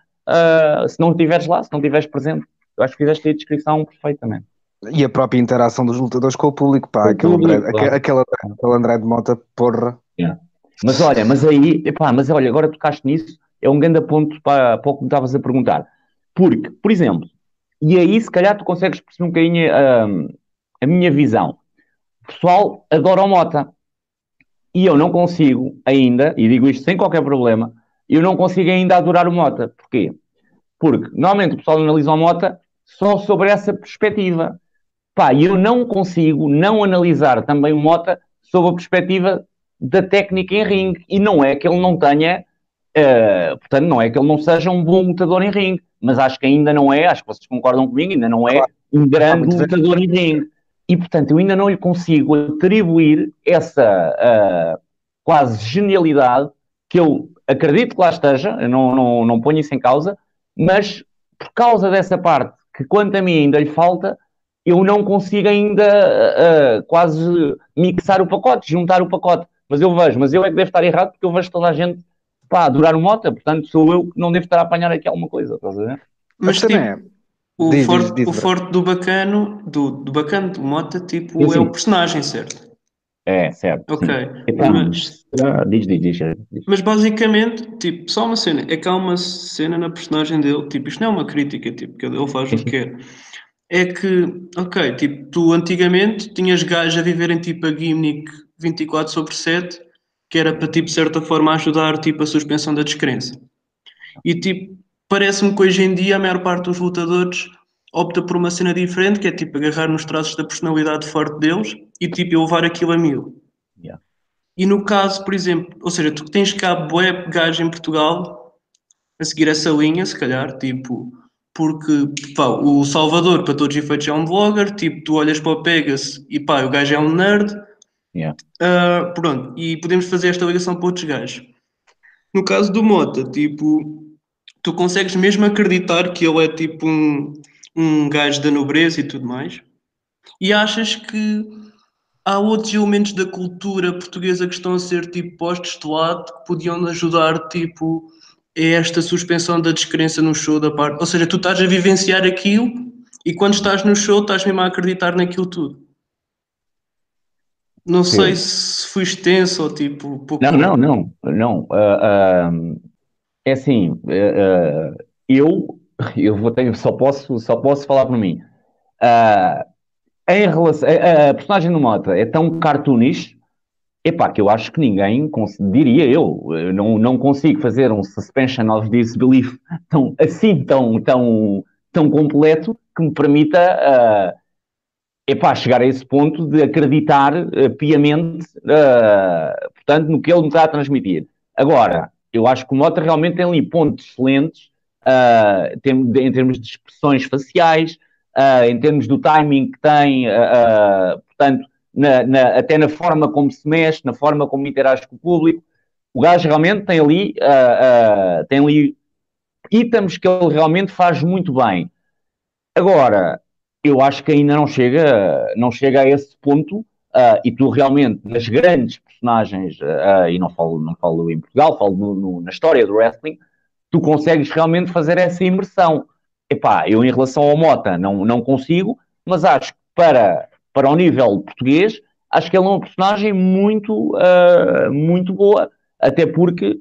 F: se não estiveres lá, se não estiveres presente. Eu acho que fizeste a descrição perfeitamente.
E: E a própria interação dos lutadores com o público, aquele André de Mota, porra.
F: Mas olha, agora tocaste nisso, é um grande ponto para o que me estavas a perguntar. Porque, por exemplo, e aí se calhar tu consegues perceber um bocadinho a minha visão. O pessoal adora o Mota. E eu não consigo ainda, e digo isto sem qualquer problema, eu não consigo ainda adorar o Mota. Porquê? Porque normalmente o pessoal analisa o Mota só sobre essa perspectiva. Pá, e eu não consigo não analisar também o Mota sob a perspectiva da técnica em ringue. E não é que ele não tenha, portanto, não é que ele não seja um bom lutador em ringue, mas acho que ainda não é, acho que vocês concordam comigo, ainda não é um grande lutador em ringue. E, portanto, eu ainda não lhe consigo atribuir essa quase genialidade que eu acredito que lá esteja, eu não ponho isso em causa, mas por causa dessa parte que, quanto a mim, ainda lhe falta, eu não consigo ainda quase mixar o pacote, juntar o pacote. Mas eu é que devo estar errado porque eu vejo toda a gente adorar o Mota, portanto sou eu que não devo estar a apanhar aqui alguma coisa, estás a ver?
A: Mas tipo, o forte do bacano, do Mota, tipo, é o personagem, certo?
F: É, certo.
A: Ok. Então,
F: diz.
A: Mas basicamente, tipo, só uma cena, é que há uma cena na personagem dele, tipo, isto não é uma crítica, tipo, que ele faz o que quer. É que, ok, tipo, tu antigamente tinhas gajos a viverem tipo a gimmick 24/7, que era para, tipo, de certa forma ajudar, tipo, a suspensão da descrença. E, tipo, parece-me que hoje em dia a maior parte dos lutadores opta por uma cena diferente, que é, tipo, agarrar nos traços da personalidade forte deles e, tipo, eu levar aquilo a mil.
F: Yeah.
A: E no caso, por exemplo, ou seja, tu tens cá bué gajos em Portugal a seguir essa linha, se calhar, tipo... Porque, pá, o Salvador, para todos os efeitos, é um vlogger. Tipo, tu olhas para o Pegas e, pá, o gajo é um nerd.
F: Yeah.
A: Pronto, e podemos fazer esta ligação para outros gajos. No caso do Mota, tipo, tu consegues mesmo acreditar que ele é, tipo, um gajo da nobreza e tudo mais. E achas que há outros elementos da cultura portuguesa que estão a ser, tipo, postos de lado, que podiam ajudar, tipo... é esta suspensão da descrença no show da parte. Ou seja, tu estás a vivenciar aquilo e quando estás no show estás mesmo a acreditar naquilo tudo. Não sei se fui extenso ou tipo pouco.
F: Não. É assim, só posso falar por mim. Em relação, a personagem do Mota é tão cartoonish, epá, que eu acho que ninguém, diria eu, não consigo fazer um suspension of disbelief tão completo que me permita chegar a esse ponto de acreditar piamente, portanto, no que ele me está a transmitir. Agora, eu acho que o Mota realmente tem ali pontos excelentes em termos de expressões faciais, em termos do timing que tem, portanto, até na forma como se mexe, na forma como interage com o público. O gajo realmente tem ali itens que ele realmente faz muito bem. Agora, eu acho que ainda não chega a esse ponto, e tu realmente, nas grandes personagens, e não falo em Portugal, falo na história do wrestling, tu consegues realmente fazer essa imersão. Epá, eu em relação ao Mota não consigo, mas acho que para o nível português, acho que ele é uma personagem muito boa, até porque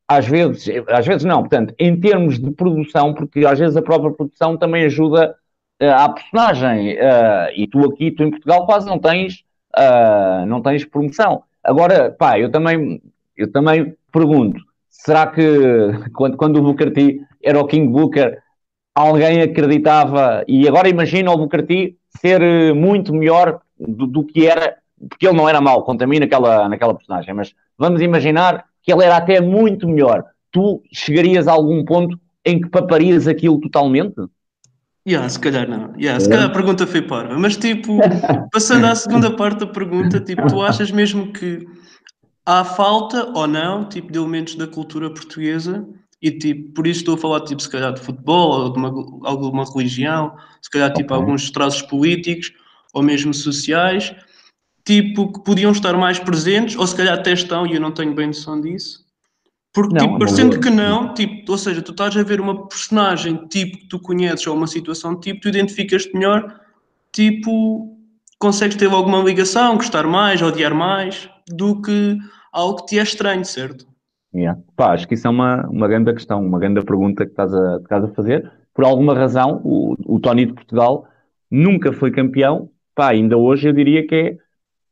F: às vezes não, portanto, em termos de produção, porque às vezes a própria produção também ajuda à personagem, e tu em Portugal quase não tens promoção. Agora, pá, eu também pergunto, será que quando o Booker T era o King Booker, alguém acreditava, e agora imagina o Booker T ser muito melhor do que era, porque ele não era mau, contra mim naquela personagem, mas vamos imaginar que ele era até muito melhor. Tu chegarias a algum ponto em que paparias aquilo totalmente?
A: Se calhar não. Se calhar a pergunta foi parva. Mas tipo, passando à segunda parte da pergunta, tipo, tu achas mesmo que há falta ou não, tipo, de elementos da cultura portuguesa e tipo, por isso estou a falar tipo, se calhar de futebol ou de alguma religião, se calhar tipo alguns traços políticos ou mesmo sociais, tipo, que podiam estar mais presentes, ou se calhar até estão e eu não tenho bem noção disso. Porque, tipo, parecendo que não, tipo, ou seja, tu estás a ver uma personagem, tipo, que tu conheces ou uma situação, tipo, tu identificas-te melhor, tipo, consegues ter alguma ligação, gostar mais, odiar mais, do que algo que te é estranho, certo?
F: Pá, acho que isso é uma grande questão, uma grande pergunta que estás a fazer. Por alguma razão, o Tony de Portugal nunca foi campeão. Pá, ainda hoje eu diria que é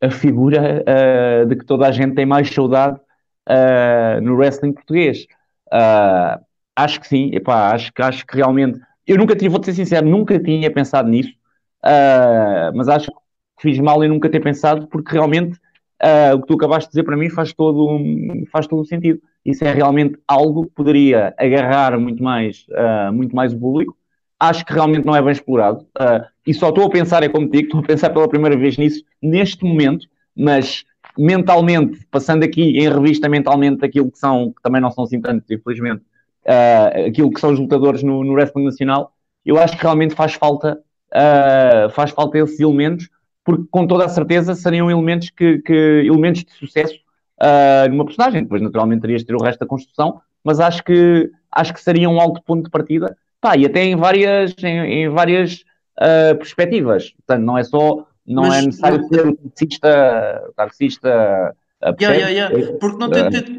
F: a figura de que toda a gente tem mais saudade no wrestling português. Acho que sim, epá, acho que realmente... Eu nunca tinha, vou-te ser sincero, nunca tinha pensado nisso, mas acho que fiz mal em nunca ter pensado, porque realmente o que tu acabaste de dizer para mim faz todo um sentido. Isso é realmente algo que poderia agarrar muito mais o público. Acho que realmente não é bem explorado. E só estou a pensar, é como te digo, estou a pensar pela primeira vez nisso, neste momento, mas mentalmente, passando aqui em revista mentalmente aquilo que são, que também não são assim tantos, infelizmente, aquilo que são os lutadores no wrestling nacional, eu acho que realmente faz falta esses elementos, porque com toda a certeza seriam elementos elementos de sucesso numa personagem. Depois, naturalmente, terias de ter o resto da construção, mas acho que seria um alto ponto de partida. Pá, e até em várias perspectivas. Portanto, não é necessário ser um taxista
A: porque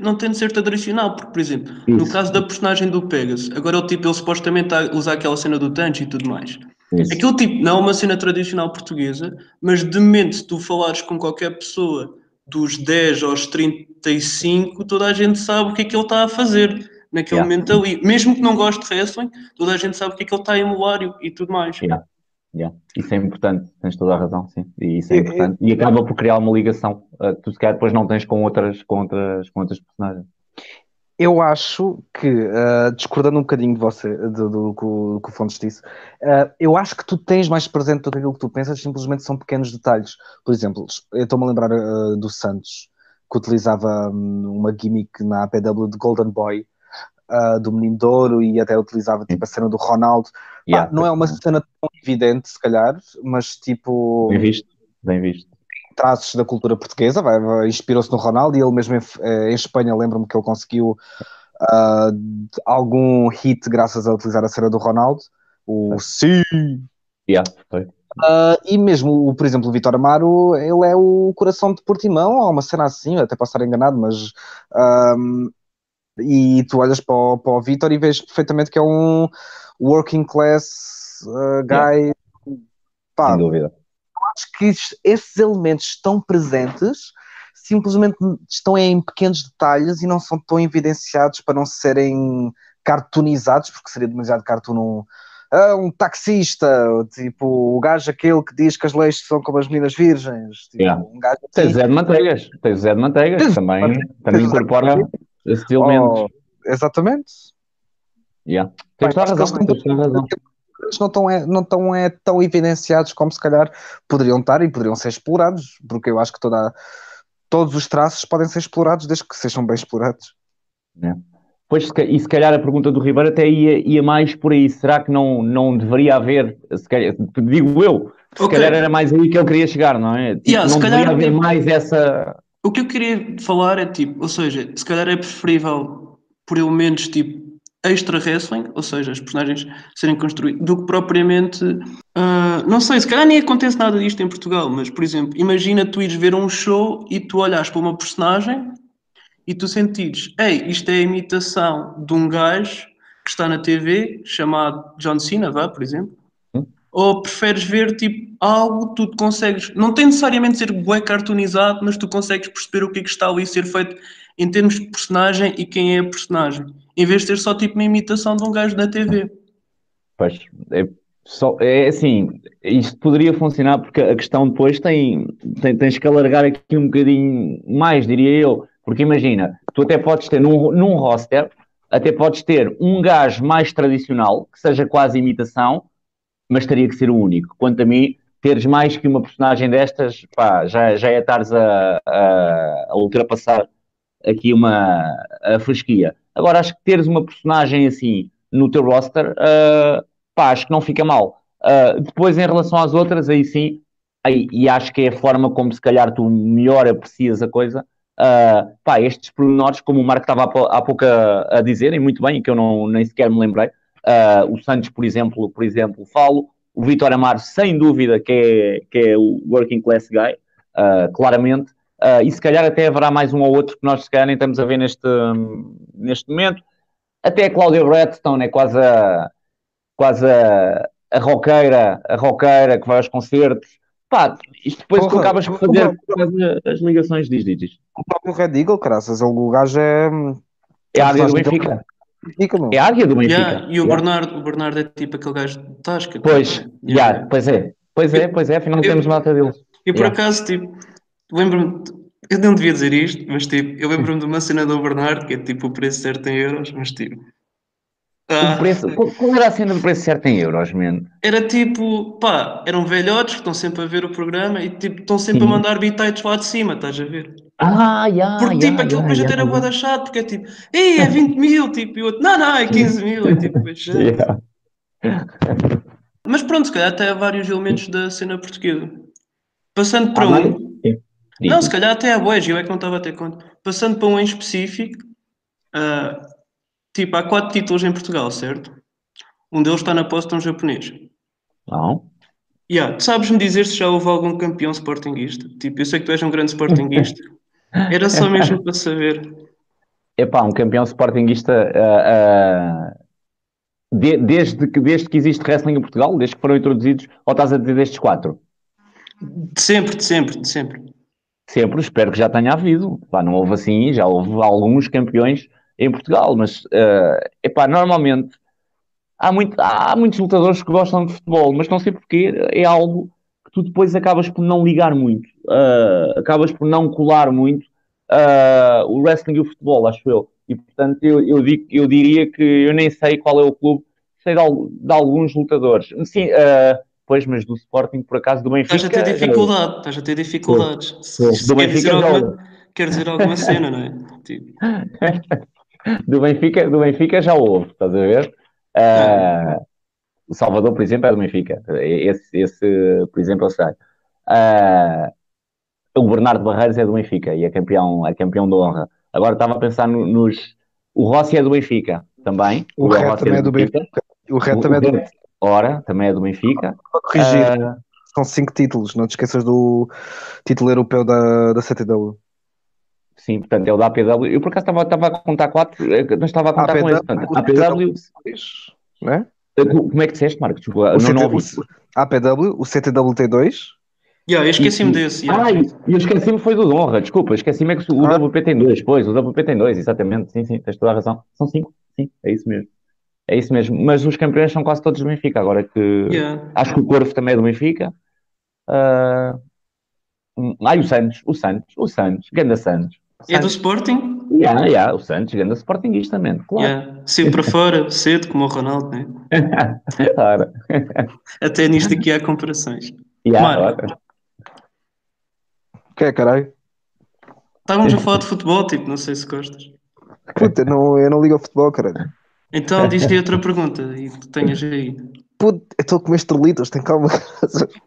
A: não tem de ser tradicional, porque, por exemplo, no caso da personagem do Pegasus, agora ele supostamente usa aquela cena do Tanchi e tudo mais. Isso. Aquilo tipo não é uma cena tradicional portuguesa, mas de momento, se tu falares com qualquer pessoa dos 10 aos 35, toda a gente sabe o que é que ele está a fazer naquele momento ali. Mesmo que não goste de wrestling, toda a gente sabe o que é que ele está a emular e tudo mais.
F: Isso é importante, tens toda a razão, sim. E isso é importante. E acaba por criar uma ligação que tu se calhar depois não tens com outras personagens.
E: Eu acho que, discordando um bocadinho de você, do que o Fontes disse, eu acho que tu tens mais presente do que aquilo que tu pensas, simplesmente são pequenos detalhes. Por exemplo, eu estou-me a lembrar do Santos, que utilizava uma gimmick na APW de Golden Boy, do Menino de Ouro, e até utilizava tipo a cena do Ronaldo. Não é uma cena tão evidente, se calhar, mas tipo...
F: Bem visto.
E: Traços da cultura portuguesa, inspirou-se no Ronaldo, e ele mesmo em Espanha, lembro-me que ele conseguiu algum hit graças a utilizar a cena do Ronaldo, o Sim! E mesmo, por exemplo, o Vítor Amaro, ele é o coração de Portimão, ou uma cena assim, até posso estar enganado, mas e tu olhas para o Vítor e vês perfeitamente que é um working class guy.
F: Sem dúvida.
E: Acho que esses elementos estão presentes, simplesmente estão em pequenos detalhes e não são tão evidenciados para não serem cartoonizados, porque seria demasiado cartoon um taxista, tipo o gajo aquele que diz que as leis são como as meninas virgens. Tipo, um gajo assim.
F: Tens Zé de Manteigas, também incorpora esses elementos.
E: Exatamente.
F: Tens toda a razão.
E: Eles não estão tão evidenciados como se calhar poderiam estar e poderiam ser explorados, porque eu acho que todos os traços podem ser explorados desde que sejam bem explorados.
F: Pois, e se calhar a pergunta do Ribeiro até ia mais por aí. Será que não deveria haver, se calhar, digo eu, se calhar era mais aí que eu queria chegar, não é? Não deveria haver mais essa...
A: O que eu queria falar é tipo, ou seja, se calhar é preferível por elementos tipo extra wrestling, ou seja, os personagens serem construídos, do que propriamente, não sei, se calhar nem acontece nada disto em Portugal, mas, por exemplo, imagina tu ires ver um show e tu olhas para uma personagem e tu sentires, isto é a imitação de um gajo que está na TV, chamado John Cena, por exemplo, ou preferes ver tipo algo, tu consegues, não tem necessariamente ser bué cartoonizado, mas tu consegues perceber o que é que está ali a ser feito em termos de personagem e quem é a personagem, em vez de ter só tipo uma imitação de um gajo na TV.
F: Pois, é assim, isto poderia funcionar porque a questão depois tens que alargar aqui um bocadinho mais, diria eu, porque imagina, tu até podes ter num roster, até podes ter um gajo mais tradicional, que seja quase imitação, mas teria que ser o único. Quanto a mim, teres mais que uma personagem destas, pá, já é estares a ultrapassar aqui a fresquia. Agora, acho que teres uma personagem assim no teu roster, pá, acho que não fica mal. Depois, em relação às outras, aí sim, e acho que é a forma como se calhar tu melhor aprecias a coisa, pá, estes pormenores, como o Marco estava há pouco a dizer, e muito bem, que eu nem sequer me lembrei, o Santos, por exemplo, falo, o Vítor Amaro, sem dúvida, que é o working class guy, claramente, e se calhar até haverá mais um ou outro que nós se calhar nem estamos a ver neste momento. Até a Cláudia Bradstone é quase a roqueira que vai aos concertos, Pá, isto depois tu
E: Porra,
F: acabas por fazer as ligações, diz.
E: o próprio Red Eagle, caraças, o gajo é.
F: É a águia do
E: personagem
F: Benfica.
E: Benfica, meu.
F: É a águia do Benfica.
A: Yeah, e o Bernardo é tipo aquele gajo de Tasca.
F: Pois,
A: Yeah.
F: pois é, afinal temos uma data dele.
A: Eu por acaso, tipo, lembro-me, eu não devia dizer isto, mas tipo, eu lembro-me de uma cena do Bernardo, que é tipo o preço certo em euros, mas tipo.
F: O preço, qual era a cena do preço certo em euros, man?
A: Era tipo, pá, eram velhotes que estão sempre a ver o programa e tipo, estão sempre a mandar bitites lá de cima, estás a ver? Porque tipo, aquilo depois até era bué da chato, porque é tipo, ei, é 20 mil, tipo, e o outro, não, é 15 mil, é tipo, é chato. Mas pronto, se calhar até há vários elementos da cena portuguesa. Passando para um. Não, se calhar até há bués, eu é que não estava a ter conta. Passando para um em específico, tipo, há 4 títulos em Portugal, certo? Um deles está na posse de um japonês.
F: Não.
A: Tu sabes-me dizer se já houve algum campeão sportinguista? Tipo, eu sei que tu és um grande sportinguista. Era só mesmo para saber.
F: Epá, um campeão sportinguista desde que existe wrestling em Portugal, desde que foram introduzidos, ou estás a dizer destes 4?
A: De sempre.
F: Sempre, espero que já tenha havido. Pá, não houve assim, já houve alguns campeões em Portugal, mas epá, normalmente há muitos lutadores que gostam de futebol, mas não sei porquê, é algo que tu depois acabas por não ligar muito, acabas por não colar muito o wrestling e o futebol, acho eu. E portanto eu diria que eu nem sei qual é o clube, sei de alguns lutadores. Sim, pois, mas do Sporting, por acaso, do Benfica...
A: Estás a ter dificuldades.
F: Do Benfica
A: quer dizer alguma cena, não é? Tipo.
F: Do Benfica já houve, estás a ver? O Salvador, por exemplo, é do Benfica. Esse por exemplo, eu sei. O Bernardo Barreiros é do Benfica e é campeão de honra. Agora estava a pensar nos... O Rossi é do Benfica também.
E: O Red também é do Benfica. O Red também é do Benfica.
F: Ora, também é do Benfica.
E: Para corrigir, são 5 títulos. Não te esqueças do título europeu da CTW.
F: Sim, portanto é o da APW. Eu por acaso estava a contar 4, mas estava a contar com esse. Portanto, APW...
E: Não é?
F: Como é que disseste, Marcos? Não ouvi.
E: APW, o CTW tem 2.
A: Eu esqueci-me desse.
F: Eu esqueci-me foi do Honra, desculpa, esqueci-me é que o WP tem 2, pois, o WP tem 2, exatamente, sim, tens toda a razão. São 5, sim, é isso mesmo. Mas os campeões são quase todos do Benfica, agora que... Acho que o Corvo também é do Benfica. O Santos, ganda Santos.
A: É do Sporting?
F: O Santos, ganda Sportingista, man, claro.
A: Sempre para fora, cedo, como o Ronaldo, né?
F: Claro.
A: Até nisto aqui há comparações.
F: Marco.
E: Que é, caralho?
A: Estávamos a falar de futebol, tipo, não sei se gostas.
E: Puta, eu não ligo ao futebol, caralho.
A: Então diz-lhe outra pergunta e tu tenhas aí.
E: Puta, eu estou a comer estrelitos, tem calma.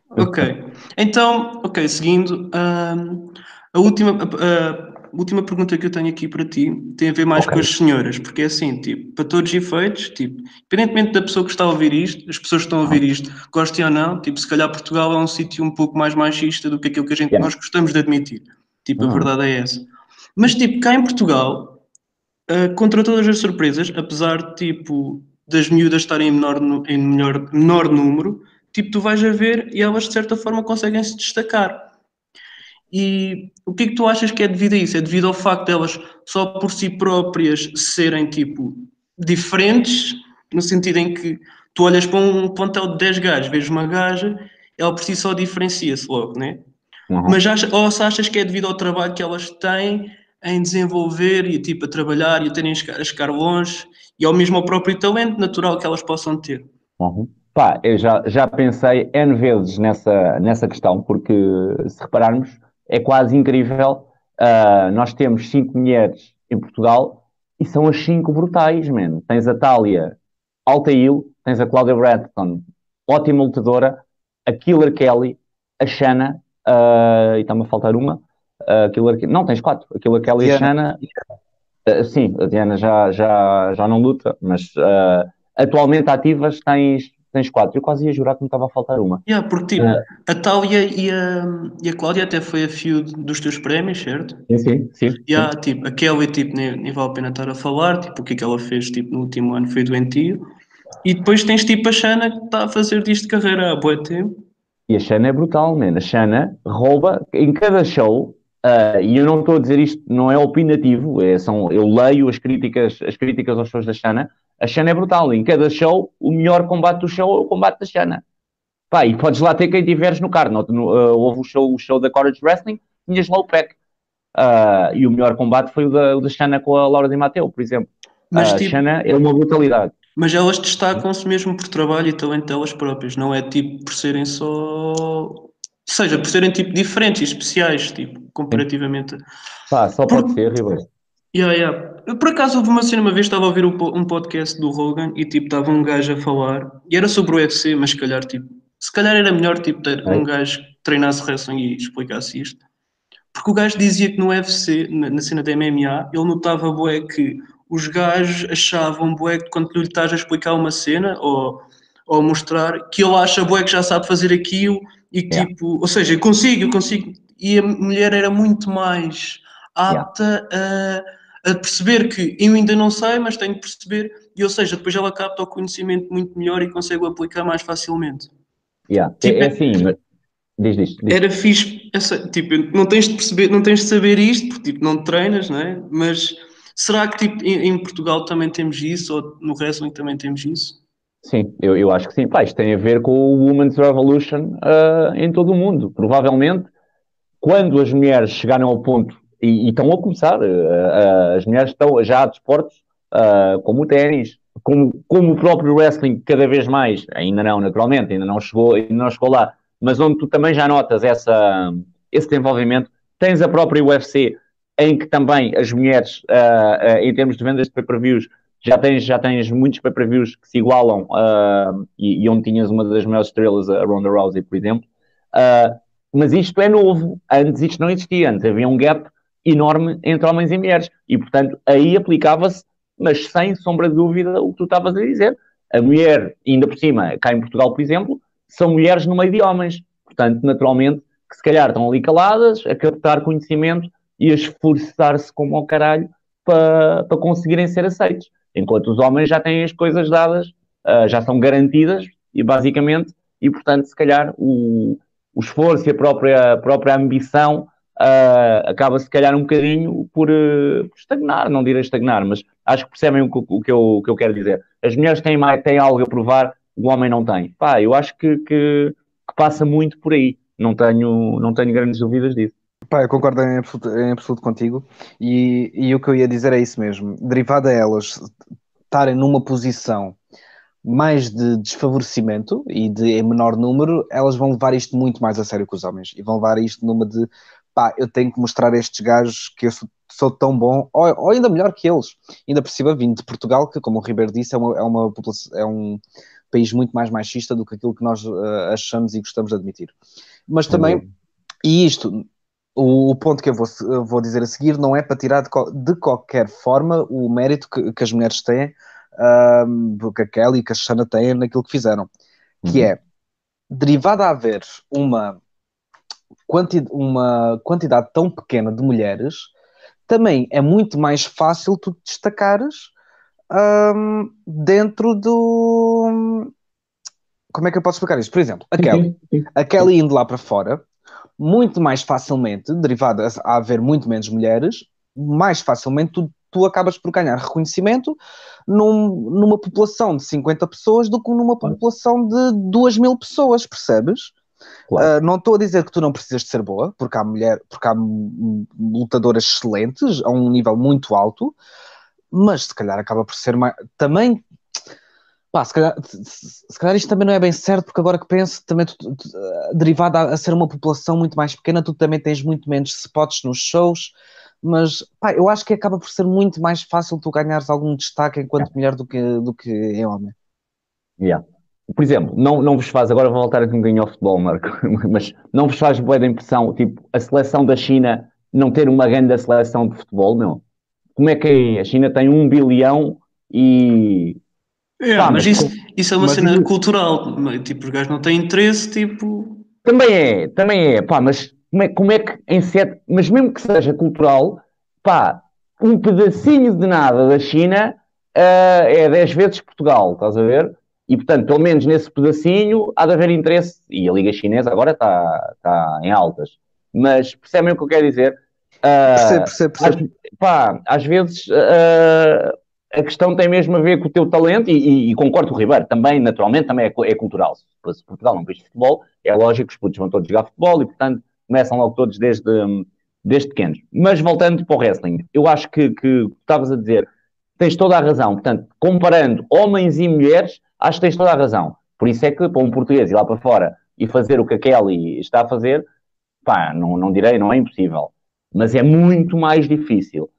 A: Ok. Então, seguindo, a última pergunta que eu tenho aqui para ti tem a ver mais com as senhoras, porque é assim, tipo, para todos os efeitos, tipo, independentemente da pessoa que está a ouvir isto, as pessoas que estão a ouvir isto, gostem ou não, tipo, se calhar Portugal é um sítio um pouco mais machista do que aquilo que nós gostamos de admitir. Tipo, a verdade é essa. Mas, tipo, cá em Portugal, contra todas as surpresas, apesar de, tipo, das miúdas estarem em menor número, tipo, tu vais a ver e elas, de certa forma, conseguem se destacar. E o que é que tu achas que é devido a isso? É devido ao facto de elas só por si próprias serem, tipo, diferentes, no sentido em que tu olhas para um plantel de 10 gajos, vês uma gaja, ela por si só diferencia-se logo, né? Mas ou se achas que é devido ao trabalho que elas têm em desenvolver e, tipo, a trabalhar e a terem a chegar longe e ao mesmo ao próprio talento natural que elas possam ter?
F: Pá, eu já pensei N vezes nessa questão, porque se repararmos, é quase incrível. Nós temos 5 mulheres em Portugal e são as 5 brutais, man. Tens a Thalia Altail, tens a Cláudia Bradton, ótima lutadora, a Killer Kelly, a Shanna, e está-me a faltar uma. Não, tens 4. A Killer Kelly e a Shanna. Sim, a Diana já não luta, mas atualmente ativas tens 4. Eu quase ia jurar que me estava a faltar uma.
A: Porque tipo, a Thalia e a Cláudia até foi a feud dos teus prémios, certo?
F: Sim.
A: Tipo, a Kelly, tipo, nem vale a pena estar a falar, tipo, o que é que ela fez, tipo, no último ano foi doentio. E depois tens, tipo, a Shanna que está a fazer disto de carreira há bué tempo.
F: E a Xana é brutal, man. A Xana rouba em cada show, e eu não estou a dizer isto, não é opinativo, eu leio as críticas aos shows da Xana. A Xana é brutal. Em cada show, o melhor combate do show é o combate da Xana. Pá, e podes lá ter quem tiveres no card. Houve o show da Courage Wrestling, tinhas lá o Peck. E o melhor combate foi o da Xana com a Laura Di Matteo, por exemplo.
A: Mas,
F: a Xana é uma brutalidade.
A: Mas elas destacam-se mesmo por trabalho e talento delas próprias, não é tipo por serem por serem tipo diferentes e especiais, tipo, comparativamente.
F: Pá, só pode ser, Ribeiro.
A: Eu, por acaso houve uma cena, uma vez estava a ouvir um podcast do Rogan e tipo estava um gajo a falar e era sobre o UFC, mas se calhar era melhor tipo ter um gajo que treinasse wrestling e explicasse isto. Porque o gajo dizia que no UFC, na cena da MMA, ele notava bué que os gajos achavam bué que quando lhe estás a explicar uma cena ou mostrar, que ele acha bué que já sabe fazer aquilo e que tipo, ou seja, eu consigo. E a mulher era muito mais apta a perceber que eu ainda não sei, mas tenho que perceber, e ou seja, depois ela capta o conhecimento muito melhor e consegue aplicar mais facilmente.
F: Tipo, assim, mas... Diz.
A: Era fixe, tipo, não tens de perceber, não tens de saber isto, porque tipo, não treinas, não é? Mas será que tipo, em Portugal também temos isso, ou no wrestling também temos isso?
F: Sim, eu acho que sim. Pá, isto tem a ver com o Women's Revolution em todo o mundo. Provavelmente, quando as mulheres chegarem ao ponto, e estão a começar, as mulheres estão já a desportos como o ténis, como o próprio wrestling, cada vez mais, ainda não, naturalmente, ainda não chegou lá, mas onde tu também já notas esse desenvolvimento. Tens a própria UFC, em que também as mulheres, em termos de vendas de pay-per-views, já tens muitos pay-per-views que se igualam, e onde tinhas uma das maiores estrelas, a Ronda Rousey, por exemplo. Mas isto é novo. Antes isto não existia. Antes havia um gap enorme entre homens e mulheres. E, portanto, aí aplicava-se, mas sem sombra de dúvida, o que tu estavas a dizer. A mulher, ainda por cima, cá em Portugal, por exemplo, são mulheres no meio de homens. Portanto, naturalmente, que se calhar estão ali caladas, a captar conhecimento e a esforçar-se como ao caralho para conseguirem ser aceitos. Enquanto os homens já têm as coisas dadas, já são garantidas, e basicamente, e portanto, se calhar, o esforço e a própria ambição acaba se calhar um bocadinho por estagnar, não direi estagnar, mas acho que percebem o que eu quero dizer. As mulheres têm algo a provar, o homem não tem. Pá, eu acho que passa muito por aí, não tenho grandes dúvidas disso.
E: Pá, eu concordo em absoluto contigo, e o que eu ia dizer é isso mesmo. Derivado a elas estarem numa posição mais de desfavorecimento e em menor número, elas vão levar isto muito mais a sério que os homens, e vão levar isto numa de, pá, eu tenho que mostrar a estes gajos que eu sou tão bom, ou ainda melhor que eles, ainda por cima vindo de Portugal, que como o Ribeiro disse, é um país muito mais machista do que aquilo que nós achamos e gostamos de admitir. Mas também, e isto, o ponto que eu vou dizer a seguir não é para tirar de qualquer forma o mérito que as mulheres têm, que a Kelly e que a Xana têm naquilo que fizeram, que é, derivado a haver uma quantidade tão pequena de mulheres, também é muito mais fácil tu destacares dentro do... Como é que eu posso explicar isto? Por exemplo, a Kelly indo lá para fora, muito mais facilmente, derivado a haver muito menos mulheres, mais facilmente tu acabas por ganhar reconhecimento numa população de 50 pessoas do que numa população de 2.000 pessoas, percebes? Claro. Não estou a dizer que tu não precisas de ser boa, porque há lutadoras excelentes, a um nível muito alto, mas se calhar acaba por ser mais... Também... Pá, se calhar isto também não é bem certo, porque agora que penso, também derivado a ser uma população muito mais pequena, tu também tens muito menos spots nos shows, mas pá, eu acho que acaba por ser muito mais fácil tu ganhares algum destaque enquanto mulher do que em homem.
F: Por exemplo, não vos faz, agora vou voltar aqui um bocadinho ao futebol, Marco, mas não vos faz boa da impressão, tipo, a seleção da China não ter uma grande seleção de futebol, não? Como é que a China tem 1 bilhão e...
A: mas isso é uma cena cultural, tipo, os gajos não têm interesse, tipo...
F: Também é, pá, mas como é que em 7... Mas mesmo que seja cultural, pá, um pedacinho de nada da China é 10 vezes Portugal, estás a ver? E, portanto, pelo menos nesse pedacinho há de haver interesse. E a Liga Chinesa agora está em altas. Mas percebem o que eu quero dizer?
E: Percebo.
F: Às vezes a questão tem mesmo a ver com o teu talento e concordo com o Ribeiro. Também, naturalmente, também é cultural. Se Portugal não país de futebol, é lógico que os putos vão todos jogar futebol e, portanto, começam logo todos desde pequenos. Mas voltando para o wrestling, eu acho que estavas a dizer, tens toda a razão. Portanto, comparando homens e mulheres, acho que tens toda a razão. Por isso é que para um português ir lá para fora e fazer o que a Kelly está a fazer, não direi, não é impossível. Mas é muito mais difícil.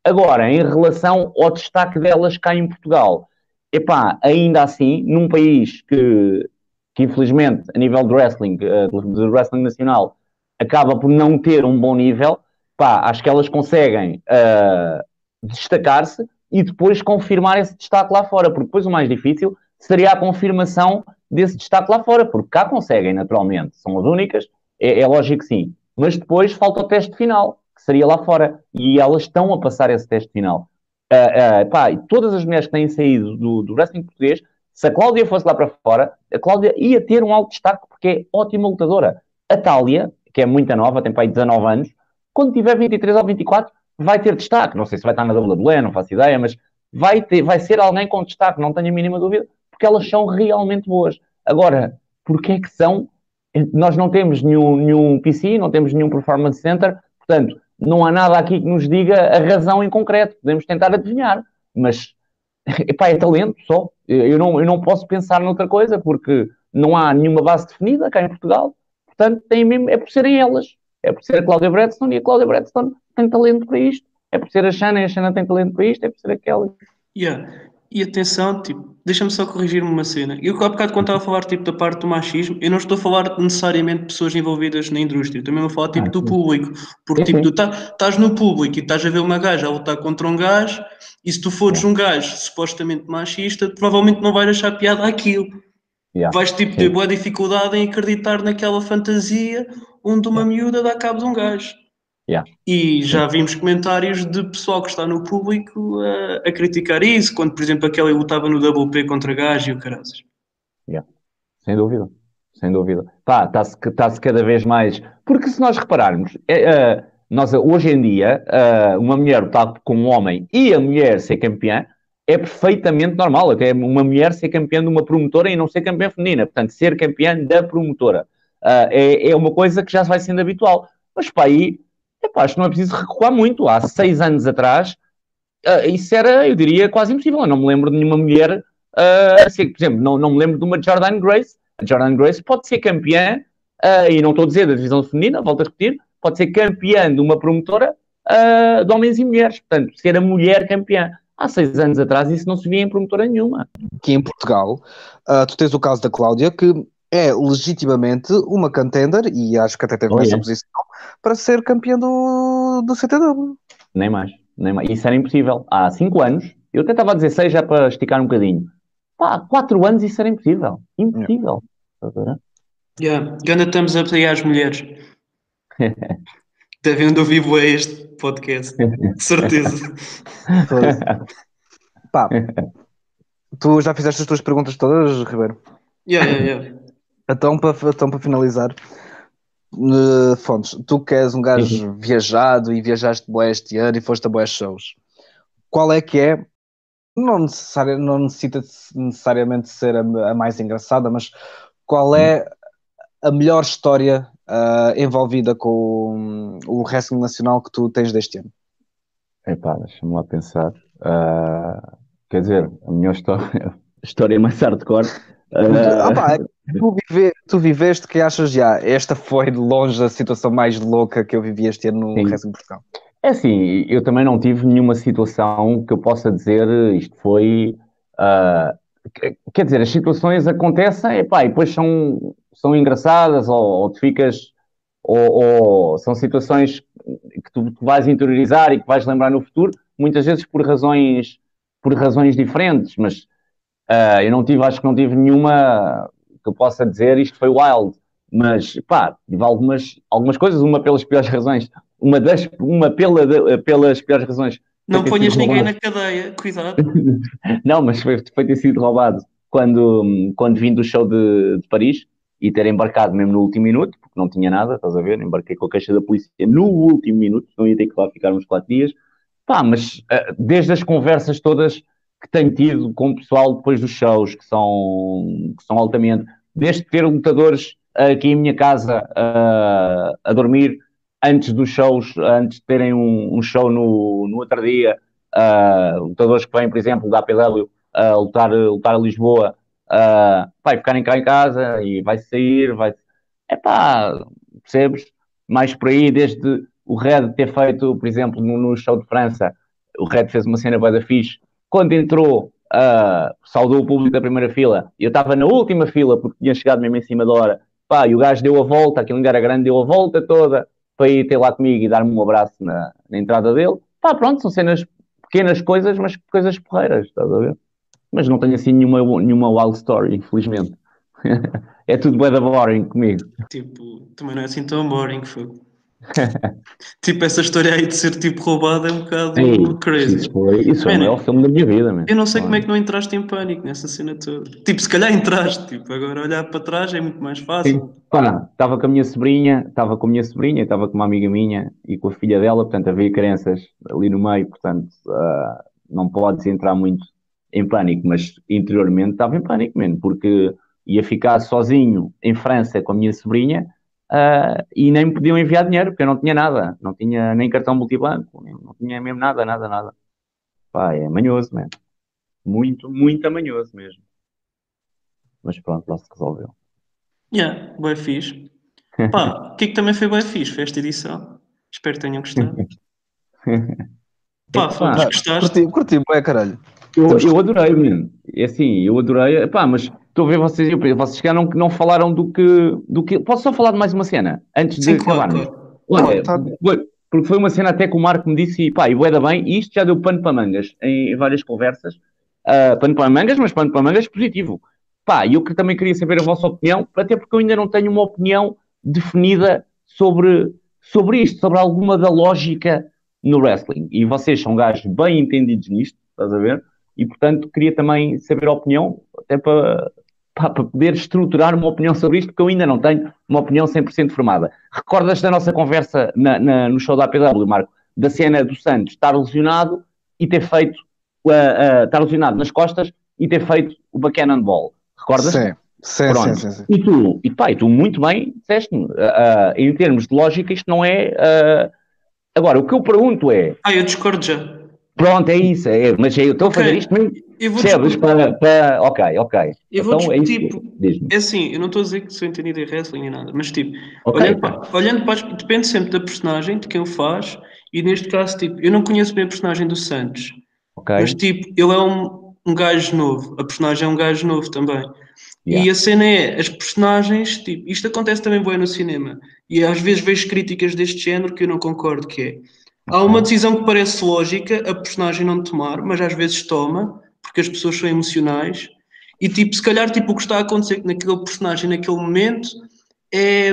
F: Agora, em relação ao destaque delas cá em Portugal, ainda assim, num país que infelizmente, a nível de wrestling, do wrestling nacional, acaba por não ter um bom nível, acho que elas conseguem destacar-se e depois confirmar esse destaque lá fora, porque depois o mais difícil seria a confirmação desse destaque lá fora, porque cá conseguem, naturalmente, são as únicas, é lógico que sim, mas depois falta o teste final, que seria lá fora, e elas estão a passar esse teste final. Todas as mulheres que têm saído do wrestling português, se a Cláudia fosse lá para fora, a Cláudia ia ter um alto destaque, porque é ótima lutadora. A Thalia, que é muito nova, tem para aí 19 anos, quando tiver 23 ou 24, vai ter destaque. Não sei se vai estar na WWE, não faço ideia, mas vai ser alguém com destaque, não tenho a mínima dúvida, porque elas são realmente boas. Agora, porque é que são? Nós não temos nenhum PC, não temos nenhum Performance Center, portanto, não há nada aqui que nos diga a razão em concreto. Podemos tentar adivinhar, mas é talento só. Eu não posso pensar noutra coisa, porque não há nenhuma base definida cá em Portugal. Portanto, é por serem elas. É por ser a Cláudia Bradstone, e a Cláudia Bradstone tem talento para isto. É por ser a Shanna, e a Shanna tem talento para isto. É por ser aquela.
A: E atenção, deixa-me só corrigir-me uma cena. Eu, há bocado, quando estava a falar, da parte do machismo, eu não estou a falar necessariamente de pessoas envolvidas na indústria. Eu também vou falar, do público. Porque, tu estás no público e estás a ver uma gaja a lutar contra um gajo, e se tu fores um gajo supostamente machista, provavelmente não vais achar piada àquilo. Vais, ter boa dificuldade em acreditar naquela fantasia onde uma miúda dá cabo de um gajo. E já vimos comentários de pessoal que está no público a criticar isso, quando, por exemplo, aquela lutava no WP contra gajo e o caraças.
F: Sem dúvida. Está-se cada vez mais... Porque se nós repararmos, nós hoje em dia, uma mulher lutar com um homem e a mulher ser campeã é perfeitamente normal. Até uma mulher ser campeã de uma promotora e não ser campeã feminina. Portanto, ser campeã da promotora. É uma coisa que já vai sendo habitual. Mas aí... acho que não é preciso recuar muito. Há 6 anos atrás, isso era, eu diria, quase impossível. Eu não me lembro de nenhuma mulher, assim, por exemplo, não me lembro de uma Jordynne Grace. A Jordynne Grace pode ser campeã, e não estou a dizer da divisão feminina, volto a repetir, pode ser campeã de uma promotora de homens e mulheres. Portanto, ser a mulher campeã. Há 6 anos atrás isso não se via em promotora nenhuma.
E: Aqui em Portugal, tu tens o caso da Cláudia, que é legitimamente uma contender, e acho que até teve essa posição, para ser campeã do CTW.
F: Nem mais. Isso era impossível. Há 5 anos, eu até estava a dizer 6 já para esticar um bocadinho. Há 4 anos isso era impossível. Impossível.
A: Ganda thumbs up aí às mulheres. Devem onde eu vivo é este podcast. De certeza.
E: Tu já fizeste as tuas perguntas todas, Ribeiro? Então, para finalizar, Fontes, tu que és um gajo viajado e viajaste bué este ano e foste a bué shows, qual é que é, não necessita necessariamente ser a mais engraçada, mas qual é a melhor história envolvida com o wrestling nacional que tu tens deste ano?
F: Deixa-me lá pensar. Quer dizer, a melhor história mais hardcore...
E: Tu viveste que achas esta foi de longe a situação mais louca que eu vivi este ano no Wrestling Portugal?
F: É assim, eu também não tive nenhuma situação que eu possa dizer isto foi... quer dizer, as situações acontecem e depois são engraçadas ou tu ficas... Ou são situações que tu vais interiorizar e que vais lembrar no futuro, muitas vezes por razões diferentes, mas... acho que não tive nenhuma que eu possa dizer isto foi wild, mas tive algumas coisas, uma pelas piores razões, pelas piores razões.
A: Não ponhas ninguém na cadeia, cuidado.
F: Não, mas foi ter sido roubado. quando vim do show de Paris e ter embarcado mesmo no último minuto, porque não tinha nada, estás a ver? Embarquei com a queixa da polícia no último minuto, não ia ter que lá ficar uns 4 dias. Pá, mas desde as conversas todas que tenho tido com o pessoal depois dos shows, que são altamente, desde ter lutadores aqui em minha casa a dormir antes dos shows, antes de terem um show no outro dia, lutadores que vêm, por exemplo, da APW a lutar a Lisboa, vai ficarem cá em casa e vai sair, percebes? Mais por aí, desde o Red ter feito, por exemplo, no show de França, o Red fez uma cena bué da fixe. Quando entrou, saudou o público da primeira fila. Eu estava na última fila, porque tinha chegado mesmo em cima da hora. Pá, e o gajo deu a volta, aquilo ainda era grande, deu a volta toda para ir ter lá comigo e dar-me um abraço na entrada dele. Pá, pronto, são cenas, pequenas coisas, mas coisas porreiras, estás a ver? Mas não tenho assim nenhuma wild story, infelizmente. É tudo bué da boring comigo.
A: Tipo, também não é assim tão boring, foi. Tipo, essa história aí de ser tipo roubada é um bocado crazy.
F: Isso é o maior filme da minha vida, man.
A: Eu não sei como é que não entraste em pânico nessa cena toda. Tipo, se calhar entraste, tipo, agora olhar para trás é muito mais fácil.
F: Estava com a minha sobrinha, estava com uma amiga minha e com a filha dela, portanto havia crianças ali no meio, portanto não podes entrar muito em pânico, mas interiormente estava em pânico, mesmo, porque ia ficar sozinho em França com a minha sobrinha. E nem me podiam enviar dinheiro, porque eu não tinha nada, não tinha nem cartão multibanco, não tinha mesmo nada. Pá, é manhoso, mesmo. Muito manhoso mesmo. Mas pronto, lá se resolveu.
A: Bem fixe. Pá, o que também foi bem fixe? Foi esta edição. Espero que tenham gostado. Pá, gostaste?
E: Curti, bué, caralho.
F: Eu adorei, mesmo. É assim, eu adorei. Pá, mas estou a ver vocês já não falaram do que. Posso só falar de mais uma cena? Antes de acabarmos? Olha, porque foi uma cena até que o Marco me disse, e bué da bem, e isto já deu pano para mangas em várias conversas. Pano para mangas, mas pano para mangas positivo. Pá, e eu também queria saber a vossa opinião, até porque eu ainda não tenho uma opinião definida sobre isto, sobre alguma da lógica no wrestling. E vocês são gajos bem entendidos nisto, estás a ver? E, portanto, queria também saber a opinião, até para poder estruturar uma opinião sobre isto, porque eu ainda não tenho uma opinião 100% formada. Recordas da nossa conversa no show da APW, Marco? Da cena do Santos estar lesionado e ter feito, estar lesionado nas costas e ter feito o backhand ball. Recordas?
E: Sim.
F: E tu muito bem disseste-me, em termos de lógica, isto não é... Agora, o que eu pergunto é...
A: eu discordo já.
F: Pronto, é isso, mas eu estou a fazer isto mesmo. Percebes? Ok.
A: Eu vou é assim, eu não estou a dizer que sou entendido em wrestling nem nada, mas tipo, olhando para depende sempre da personagem, de quem o faz, e neste caso, tipo, eu não conheço bem a personagem do Santos, mas tipo, ele é um gajo novo, a personagem é um gajo novo também. E a cena é, as personagens, tipo, isto acontece também bem no cinema, e às vezes vejo críticas deste género que eu não concordo, que é, há uma decisão que parece lógica a personagem não tomar, mas às vezes toma, porque as pessoas são emocionais, e tipo, se calhar tipo, o que está a acontecer naquele personagem naquele momento é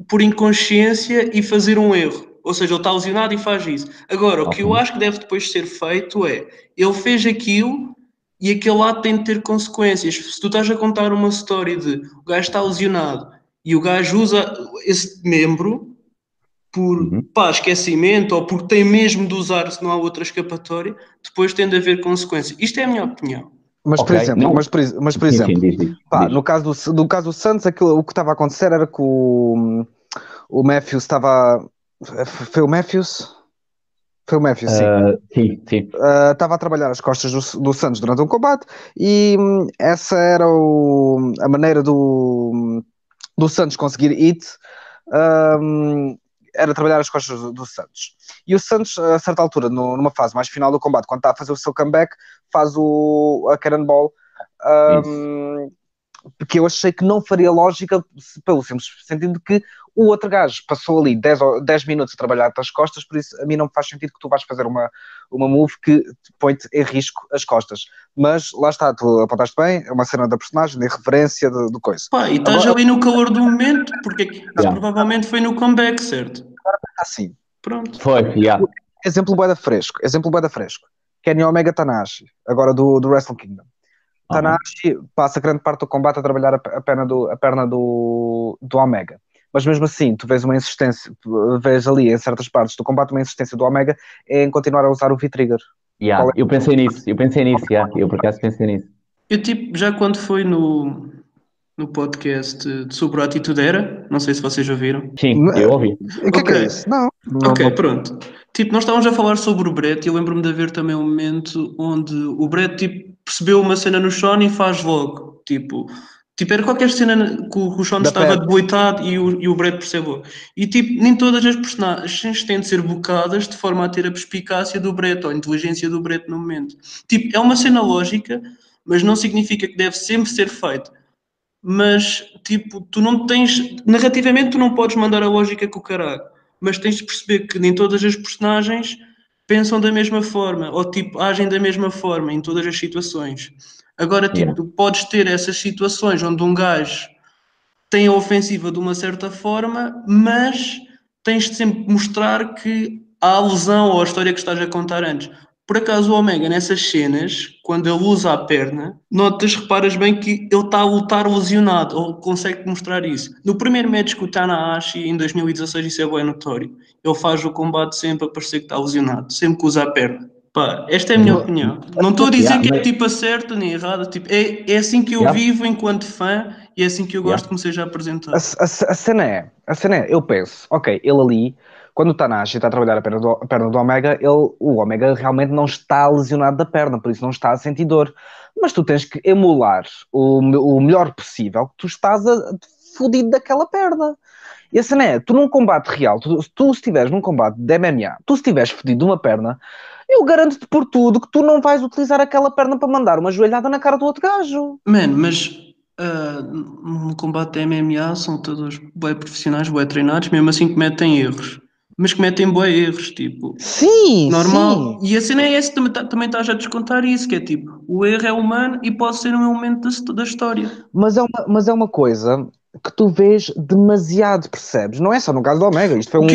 A: por inconsciência e fazer um erro. Ou seja, ele está lesionado e faz isso. Agora, o que eu acho que deve depois ser feito é, ele fez aquilo e aquele lado tem de ter consequências. Se tu estás a contar uma história de o gajo está lesionado e o gajo usa esse membro por esquecimento ou porque tem mesmo de usar se não há outra escapatória, depois tem de haver consequências. Isto é a minha opinião.
E: Mas, por exemplo, no caso do Santos, o que estava a acontecer era que o Matthews estava... Foi o Matthews? Foi o Matthews, sim.
F: Sim.
E: Estava a trabalhar as costas do Santos durante um combate e essa era a maneira do Santos conseguir hit, era trabalhar as costas do Santos. E o Santos, a certa altura, numa fase mais final do combate, quando está a fazer o seu comeback, faz a cannonball, porque eu achei que não faria lógica, pelo simples sentido que o outro gajo passou ali 10 minutos a trabalhar as costas, por isso a mim não me faz sentido que tu vais fazer uma move que põe-te em risco as costas. Mas lá está, tu apontaste bem, é uma cena da personagem, de referência, do coisa.
A: E estás ali no calor do momento, porque provavelmente foi no comeback, certo?
E: Assim.
A: Pronto.
F: Foi.
E: Exemplo bué da fresco. Kenny Omega Tanahashi, agora do Wrestle Kingdom. Tanahashi passa grande parte do combate a trabalhar a perna do Omega. Mas mesmo assim, tu vês uma insistência, vês ali em certas partes do combate uma insistência do Omega em continuar a usar o V-Trigger.
F: Eu pensei nisso, eu por acaso pensei nisso.
A: Eu tipo, já quando foi no podcast sobre a Atitude Era, não sei se vocês ouviram.
F: Sim, eu ouvi.
E: O que é isso? Não.
A: Ok, pronto. Tipo, nós estávamos a falar sobre o Bret e eu lembro-me de haver também um momento onde o Bret tipo, percebeu uma cena no Shawn e faz logo. Tipo era qualquer cena que o Shawn estava debilitado e o Bret percebeu. E tipo, nem todas as personagens têm de ser bocadas de forma a ter a perspicácia do Bret ou a inteligência do Bret no momento. Tipo, é uma cena lógica, mas não significa que deve sempre ser feito. Mas, tipo, tu não tens... Narrativamente tu não podes mandar a lógica com o caralho. Mas tens de perceber que nem todas as personagens pensam da mesma forma. Ou, tipo, agem da mesma forma em todas as situações. Agora, tipo, tu podes ter essas situações onde um gajo tem a ofensiva de uma certa forma, mas tens de sempre mostrar que há alusão ou a história que estás a contar antes. Por acaso o Omega, nessas cenas, quando ele usa a perna, reparas bem que ele está a lutar lesionado, ou consegue mostrar isso. No primeiro match com o Tanahashi, em 2016, isso é bem notório. Ele faz o combate sempre a parecer que está lesionado, sempre que usa a perna. Pá, esta é a minha opinião. Não estou a dizer que é tipo a certa nem errada, tipo, é assim que eu vivo enquanto fã e é assim que eu gosto que me seja apresentado.
E: A cena é, eu penso, ok, ele ali, quando o Tanahashi está a trabalhar a perna do Omega, o Omega realmente não está lesionado da perna, por isso não está a sentir dor. Mas tu tens que emular o melhor possível que tu estás fodido daquela perna. E a cena é, tu num combate real, tu se estiveres num combate de MMA, tu se estiveres fodido de uma perna, eu garanto-te por tudo que tu não vais utilizar aquela perna para mandar uma joelhada na cara do outro gajo.
A: Mano, mas no combate de MMA são todos bem profissionais, bem treinados, mesmo assim cometem erros. Mas cometem bem erros, tipo...
E: Sim,
A: normal.
E: sim.
A: E a cena é essa, também estás a descontar isso, que é tipo, o erro é humano e pode ser um elemento da história.
E: Mas é uma coisa que tu vês demasiado, percebes? Não é só no caso do Omega, isto foi
A: o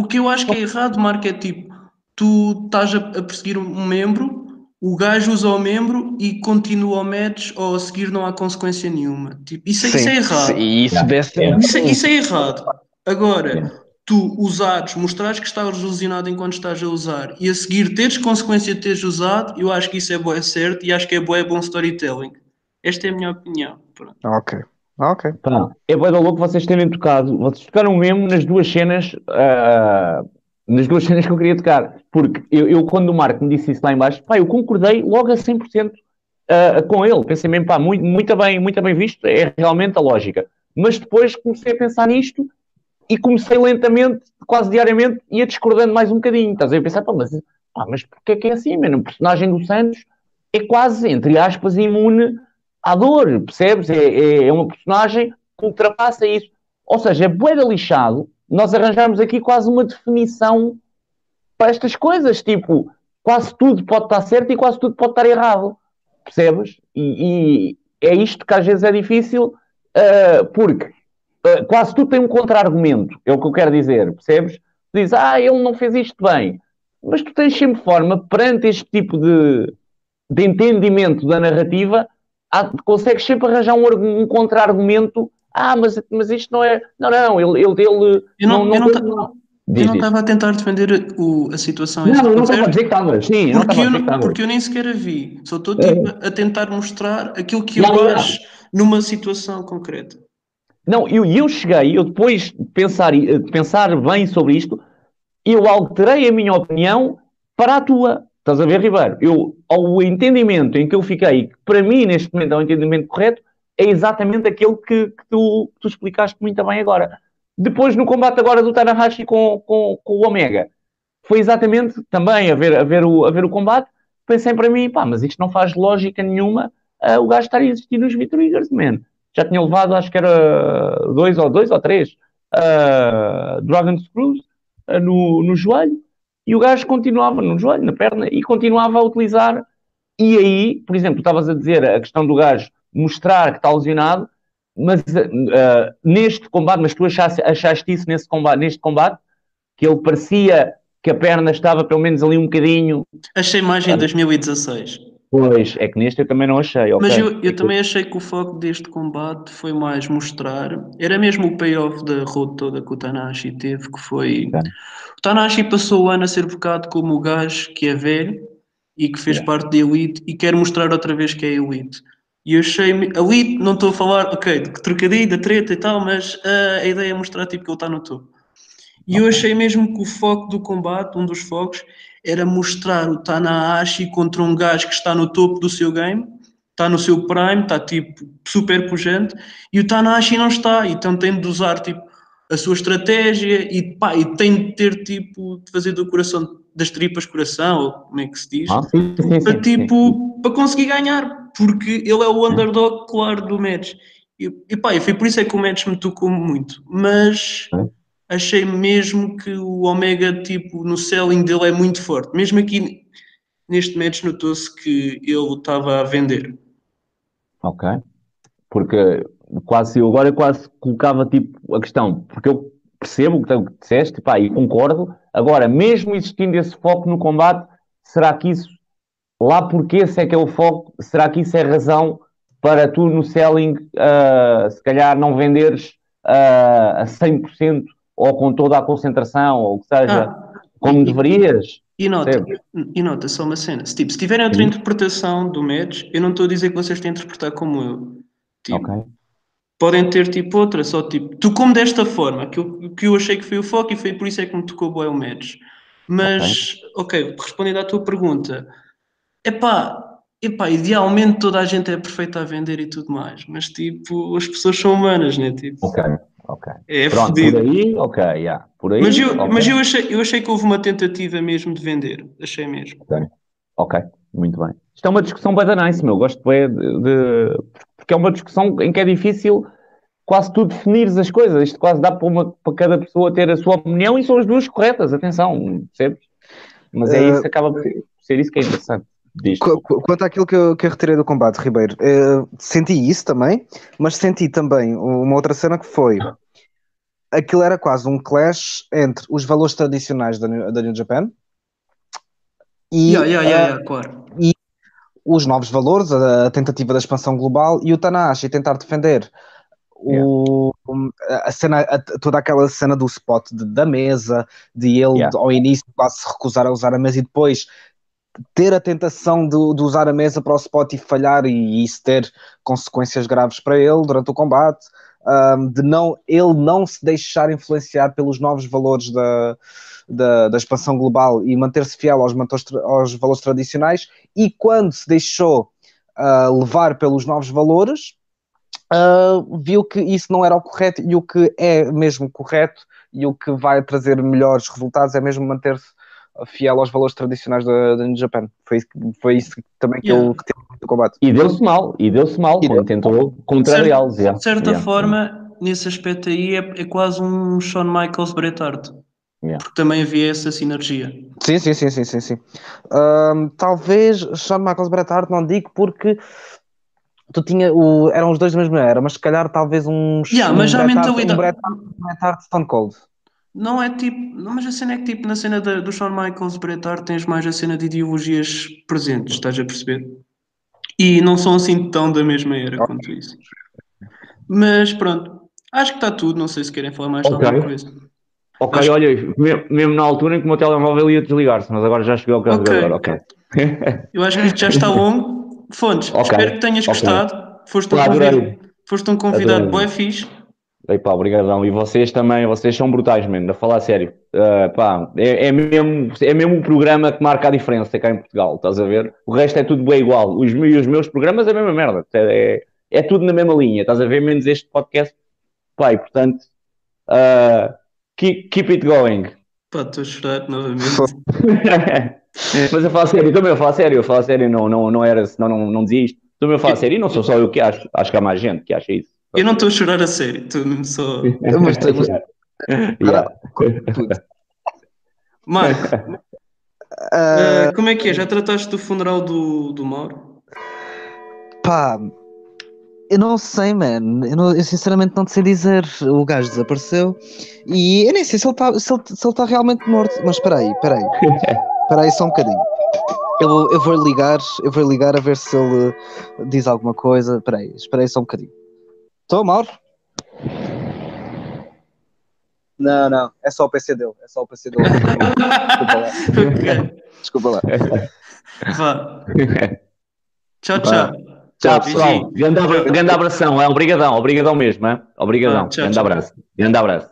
A: que eu acho que é errado, Marco, é tipo, tu estás a perseguir um membro, o gajo usa o membro e continua o match ou a seguir não há consequência nenhuma. Tipo, isso é errado. Isso é errado. Agora, tu mostrares que estás lesionado enquanto estás a usar e a seguir teres consequência de teres usado, eu acho que isso é bué certo e acho que é bom storytelling. Esta é a minha opinião. Pronto.
E: Ok.
F: Pá, é bué da louco vocês terem tocado. Vocês tocaram mesmo nas duas cenas que eu queria tocar. Porque eu quando o Marco me disse isso lá em baixo, pá, eu concordei logo a 100% com ele. Pensei mesmo, pá, muito bem visto, é realmente a lógica. Mas depois comecei a pensar nisto e comecei lentamente, quase diariamente, ia discordando mais um bocadinho. Estás a pensar, mas porquê que é assim, mano? O personagem do Santos é quase, entre aspas, imune à dor, percebes? É uma personagem que ultrapassa isso. Ou seja, é bué de lixado nós arranjarmos aqui quase uma definição para estas coisas, tipo, quase tudo pode estar certo e quase tudo pode estar errado, percebes? E é isto que às vezes é difícil, porque quase tudo tem um contra-argumento, é o que eu quero dizer, percebes? Tu dizes, ele não fez isto bem, mas tu tens sempre forma, perante este tipo de entendimento da narrativa, consegues sempre arranjar um contra-argumento. Mas isto não é... Não, ele
A: eu não estava a tentar defender a situação.
F: Não estava a dizer que estava. Sim,
A: porque eu nem sequer a vi. Só estou tipo, a tentar mostrar aquilo que eu acho numa situação concreta.
F: Não, eu depois de pensar bem sobre isto, eu alterei a minha opinião para a tua. Estás a ver, Ribeiro? O entendimento em que eu fiquei, que para mim neste momento é o entendimento correto, é exatamente aquele que tu explicaste muito bem agora. Depois, no combate agora do Tanahashi com o Omega, foi exatamente também a ver o combate, pensei para mim, mas isto não faz lógica nenhuma o gajo estar a existir nos V-Triggers, man. Já tinha levado, acho que era 2 ou 3 Dragon Screws no joelho, e o gajo continuava no joelho, na perna, e continuava a utilizar. E aí, por exemplo, tu estavas a dizer a questão do gajo mostrar que está lesionado, mas neste combate, mas tu achaste isso neste combate, que ele parecia que a perna estava pelo menos ali um bocadinho...
A: Achei mais em 2016.
F: Pois, é que neste eu também não achei.
A: Mas
F: Okay.
A: eu também achei que o foco deste combate foi mais mostrar. Era mesmo o payoff da road toda que o Tanahashi teve, que foi.
F: Okay.
A: O Tanahashi passou o ano a ser bocado como o gajo que é velho e que fez parte da Elite e quer mostrar outra vez que é Elite. E eu achei. Elite, não estou a falar, ok, de trocadilho, da treta e tal, mas a ideia é mostrar tipo, que ele está no topo. E eu achei mesmo que o foco do combate, um dos focos, era mostrar o Tanahashi contra um gajo que está no topo do seu game, está no seu prime, está tipo super pujante, e o Tanahashi não está, então tem de usar tipo a sua estratégia e, pá, e tem de ter tipo de fazer do coração, das tripas coração, ou como é que se diz, para tipo para conseguir ganhar, porque ele é o underdog claro do match. E pá, e foi por isso é que o match me tocou muito, mas achei mesmo que o Omega, tipo, no selling dele é muito forte. Mesmo aqui neste match notou-se que ele estava a vender.
F: Ok. Porque eu agora quase colocava tipo a questão, porque eu percebo o que disseste, pá, e concordo. Agora, mesmo existindo esse foco no combate, será que isso, lá porque esse é que é o foco, será que isso é razão para tu no selling, se calhar não venderes a 100% ou com toda a concentração, ou o que seja, como deverias?
A: E nota só uma cena. Se tiverem outra interpretação do match, eu não estou a dizer que vocês têm de interpretar como eu. Tipo, podem ter tipo outra, só tipo, tocou-me desta forma, que eu achei que foi o foco e foi por isso é que me tocou bem o match. Mas, ok, respondendo à tua pergunta, epá, idealmente toda a gente é perfeita a vender e tudo mais, mas tipo, as pessoas são humanas, né? Tipo,
F: ok.
A: É
F: pronto,
A: fodido.
F: por aí, ok, yeah. Por aí,
A: mas eu achei que houve uma tentativa mesmo de vender, achei mesmo.
F: Ok, muito bem. Isto é uma discussão bem nice, meu. Gosto bem porque é uma discussão em que é difícil quase tu definires as coisas. Isto quase dá para cada pessoa ter a sua opinião e são as duas corretas, atenção, percebes? Mas é isso, acaba por ser isso que é interessante.
E: Quanto àquilo que eu retirei do combate, Ribeiro, senti isso também, mas senti também uma outra cena que foi aquilo era quase um clash entre os valores tradicionais da New Japan e,
A: claro.
E: e os novos valores, a tentativa da expansão global e o Tanahashi tentar defender a cena, toda aquela cena do spot da mesa, de ele ao início quase se recusar a usar a mesa e depois ter a tentação de usar a mesa para o spot e falhar e isso ter consequências graves para ele durante o combate, de ele não se deixar influenciar pelos novos valores da expansão global e manter-se fiel aos valores tradicionais, e quando se deixou levar pelos novos valores, viu que isso não era o correto, e o que é mesmo correto e o que vai trazer melhores resultados é mesmo manter-se fiel aos valores tradicionais da New Japan. Foi isso também que ele teve no combate.
F: E deu-se mal quando tentou contrariá-los.
A: De certa forma, nesse aspecto aí é quase um Shawn Michaels Bret Hart. Porque também havia essa sinergia.
E: Sim. Talvez Shawn Michaels Bret Hart, não digo porque eram os dois da mesma era, mas se calhar talvez
A: mas já a mentalidade...
E: Bret Hart Stone Cold.
A: Não é tipo, mas a cena é que tipo, na cena do Shawn Michaels Bret Hart tens mais a cena de ideologias presentes, estás a perceber? E não são assim tão da mesma era quanto isso. Mas pronto, acho que está tudo, não sei se querem falar mais de alguma coisa.
F: Ok, olha, mesmo na altura em que o meu telemóvel ia desligar-se, mas agora já cheguei ao carregador, ok.
A: Eu acho que isto já está longo. Fontes, espero que tenhas gostado. Foste um convidado bué fixe.
F: Pá, obrigadão. E vocês também, vocês são brutais, mano, a falar sério. Pá, é mesmo um programa que marca a diferença cá em Portugal, estás a ver? O resto é tudo bem igual. Os meus programas é a mesma merda. É tudo na mesma linha, estás a ver? Menos este podcast. Pá, e portanto, keep it going.
A: Pá, estou a chorar novamente.
F: Mas eu falo sério, também eu falo sério, não era, senão não dizia isto. Também eu falo sério, e não sou só eu que acho que há mais gente que acha isso.
A: Eu não estou a chorar a sério, estou mesmo só... Marco, como é que é? Já trataste do funeral do Mauro?
E: Pá, eu não sei, man. Eu sinceramente não te sei dizer. O gajo desapareceu e eu nem sei se ele está realmente morto. Mas espera aí só um bocadinho. Eu vou ligar a ver se ele diz alguma coisa. Espera aí só um bocadinho. Estou, Mauro? Não, é só o PC dele. Desculpa lá.
A: Vá. Tchau.
F: Tchau, pessoal. Grande abração. Obrigadão mesmo. Obrigadão. Grande abraço.